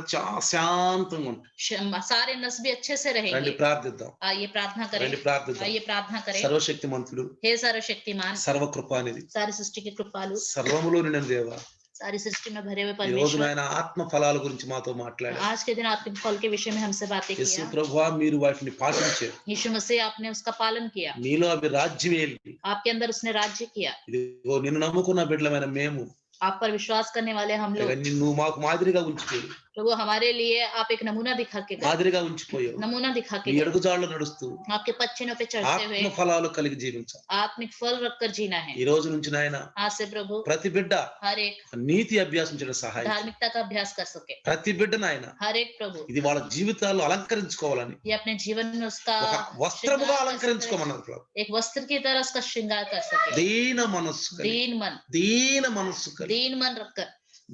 శాంతంగా ఉంటాయి. सारे नस भी अच्छे से రండి रहेंगे। ప్రార్థిద్దాం. आइए प्रार्थना करें, రండి ప్రార్థిద్దాం. आइए प्रार्थना करें। సర్వశక్తిమంతుడు, हे सर्वशक्तिमान, సర్వకృపానిధి, सारी सृष्टि के कृपालु, సర్వములో నిండిన దేవా, सारी सृष्टि में भरे हुए ఈ రోజు परमेश्वर, నాయన ఆత్మ ఫలాల గురించి మాతో మాట్లాడారు. आज के दिन आत्मिक फल के विषय में हमसे बातें యేసు किया। ప్రభువా, మీరు వాటిని పాటించారు. यीशु मसीह आपने उसका पालन किया, మీలో అవి రాజ్యమేలి. आपके अंदर उसने राज्य किया। ఇదిగో నిన్ను నమ్ముకున్న బిడ్డలమైన మేము आप पर विश्वास करने वाले हम लोग, ఇక నువ్వు మాకు మాదిరిగా ఉంచిపోయి, प्रभु हमारे लिए आप एक नमूना दिखा के गए, మాదిరిగా ఉంచిపోయావు. नमूना दिखा के నీ गए। అడుగుజాడలు నడుస్తూ आपके पच्चीनों पे चढ़ते हुए ఆత్మ ఫలాలు కలిగి జీవించాలి. आत्मिक फल रखकर जीना है। ఈ రోజు నుంచి నాయన आज से प्रभु ప్రతి బిడ్డ हर एक నీతి అభ్యాసించడం సహాయం చేయి. धार्मिकता का अभ्यास कर सके, ప్రతి బిడ్డ నాయన हर एक प्रभु ఇది వాళ్ళ జీవితాల్లో అలంకరించుకోవాలని ये अपने जीवन में उसका ఒక వస్త్రముగా श्रृंगार कर అలంకరించుకోమన్నారు ప్రభు. सके, एक वस्त्र की तरह उसका श्रृंगार कर सके। దీన మనస్సు కలిగి, దీన మనస్సు కలిగి दीन मन रखकर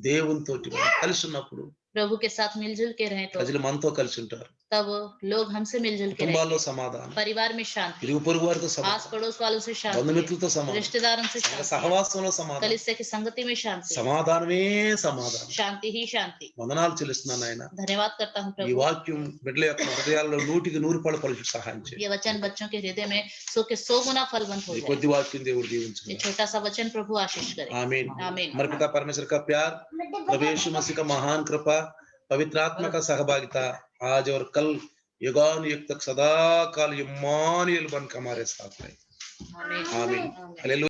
దేవునితోటి మనం కలిసి ఉన్నప్పుడు प्रभु के साथ मिलजुल के रहें तो ప్రజలు మనతో కలిసి ఉంటారు. तब लोग हमसे मिलजुल के కుటుంబాల్లో रहेंगे, సమాధానం, परिवार में शांति, ఇరుగు పొరుగు వారితో आस సమాధానం, पड़ोस वालों से शांति, బంధుమిత్రులతో సమాధానం, रिश्तेदारों से సంఘ शांति, సహవాసంలో సమాధానం, कलीसिया की संगति में शांति, సమాధానమే సమాధానం. शांति ही शांति। వందనాలు చెల్లిస్తున్నాను ఆయన. धन्यवाद करता हूँ ఈ प्रभु, వాక్యం బిడ్డల యొక్క హృదయాల్లో 100కి 100 పలుచు సహాయం చేయండి. ये वचन बच्चों के हृदय में 100 के 100 गुना फलवंत हो ఈ जाए। కొద్ది వాక్యం దేవుడు ये దీవించుకున్నాడు. छोटा सा वचन प्रभु आशीष करे। आमीन. आमीन। हमारे पिता परमेश्वर का प्यार, प्रभु यीशु मसीह का महान कृपा, पवित्र आत्मा का सहभागिता आज और कल युगान युग तक सदा काल इम्मानुएल बनकर हमारे साथ रहे। आमीन। आमीन। हालेलुया।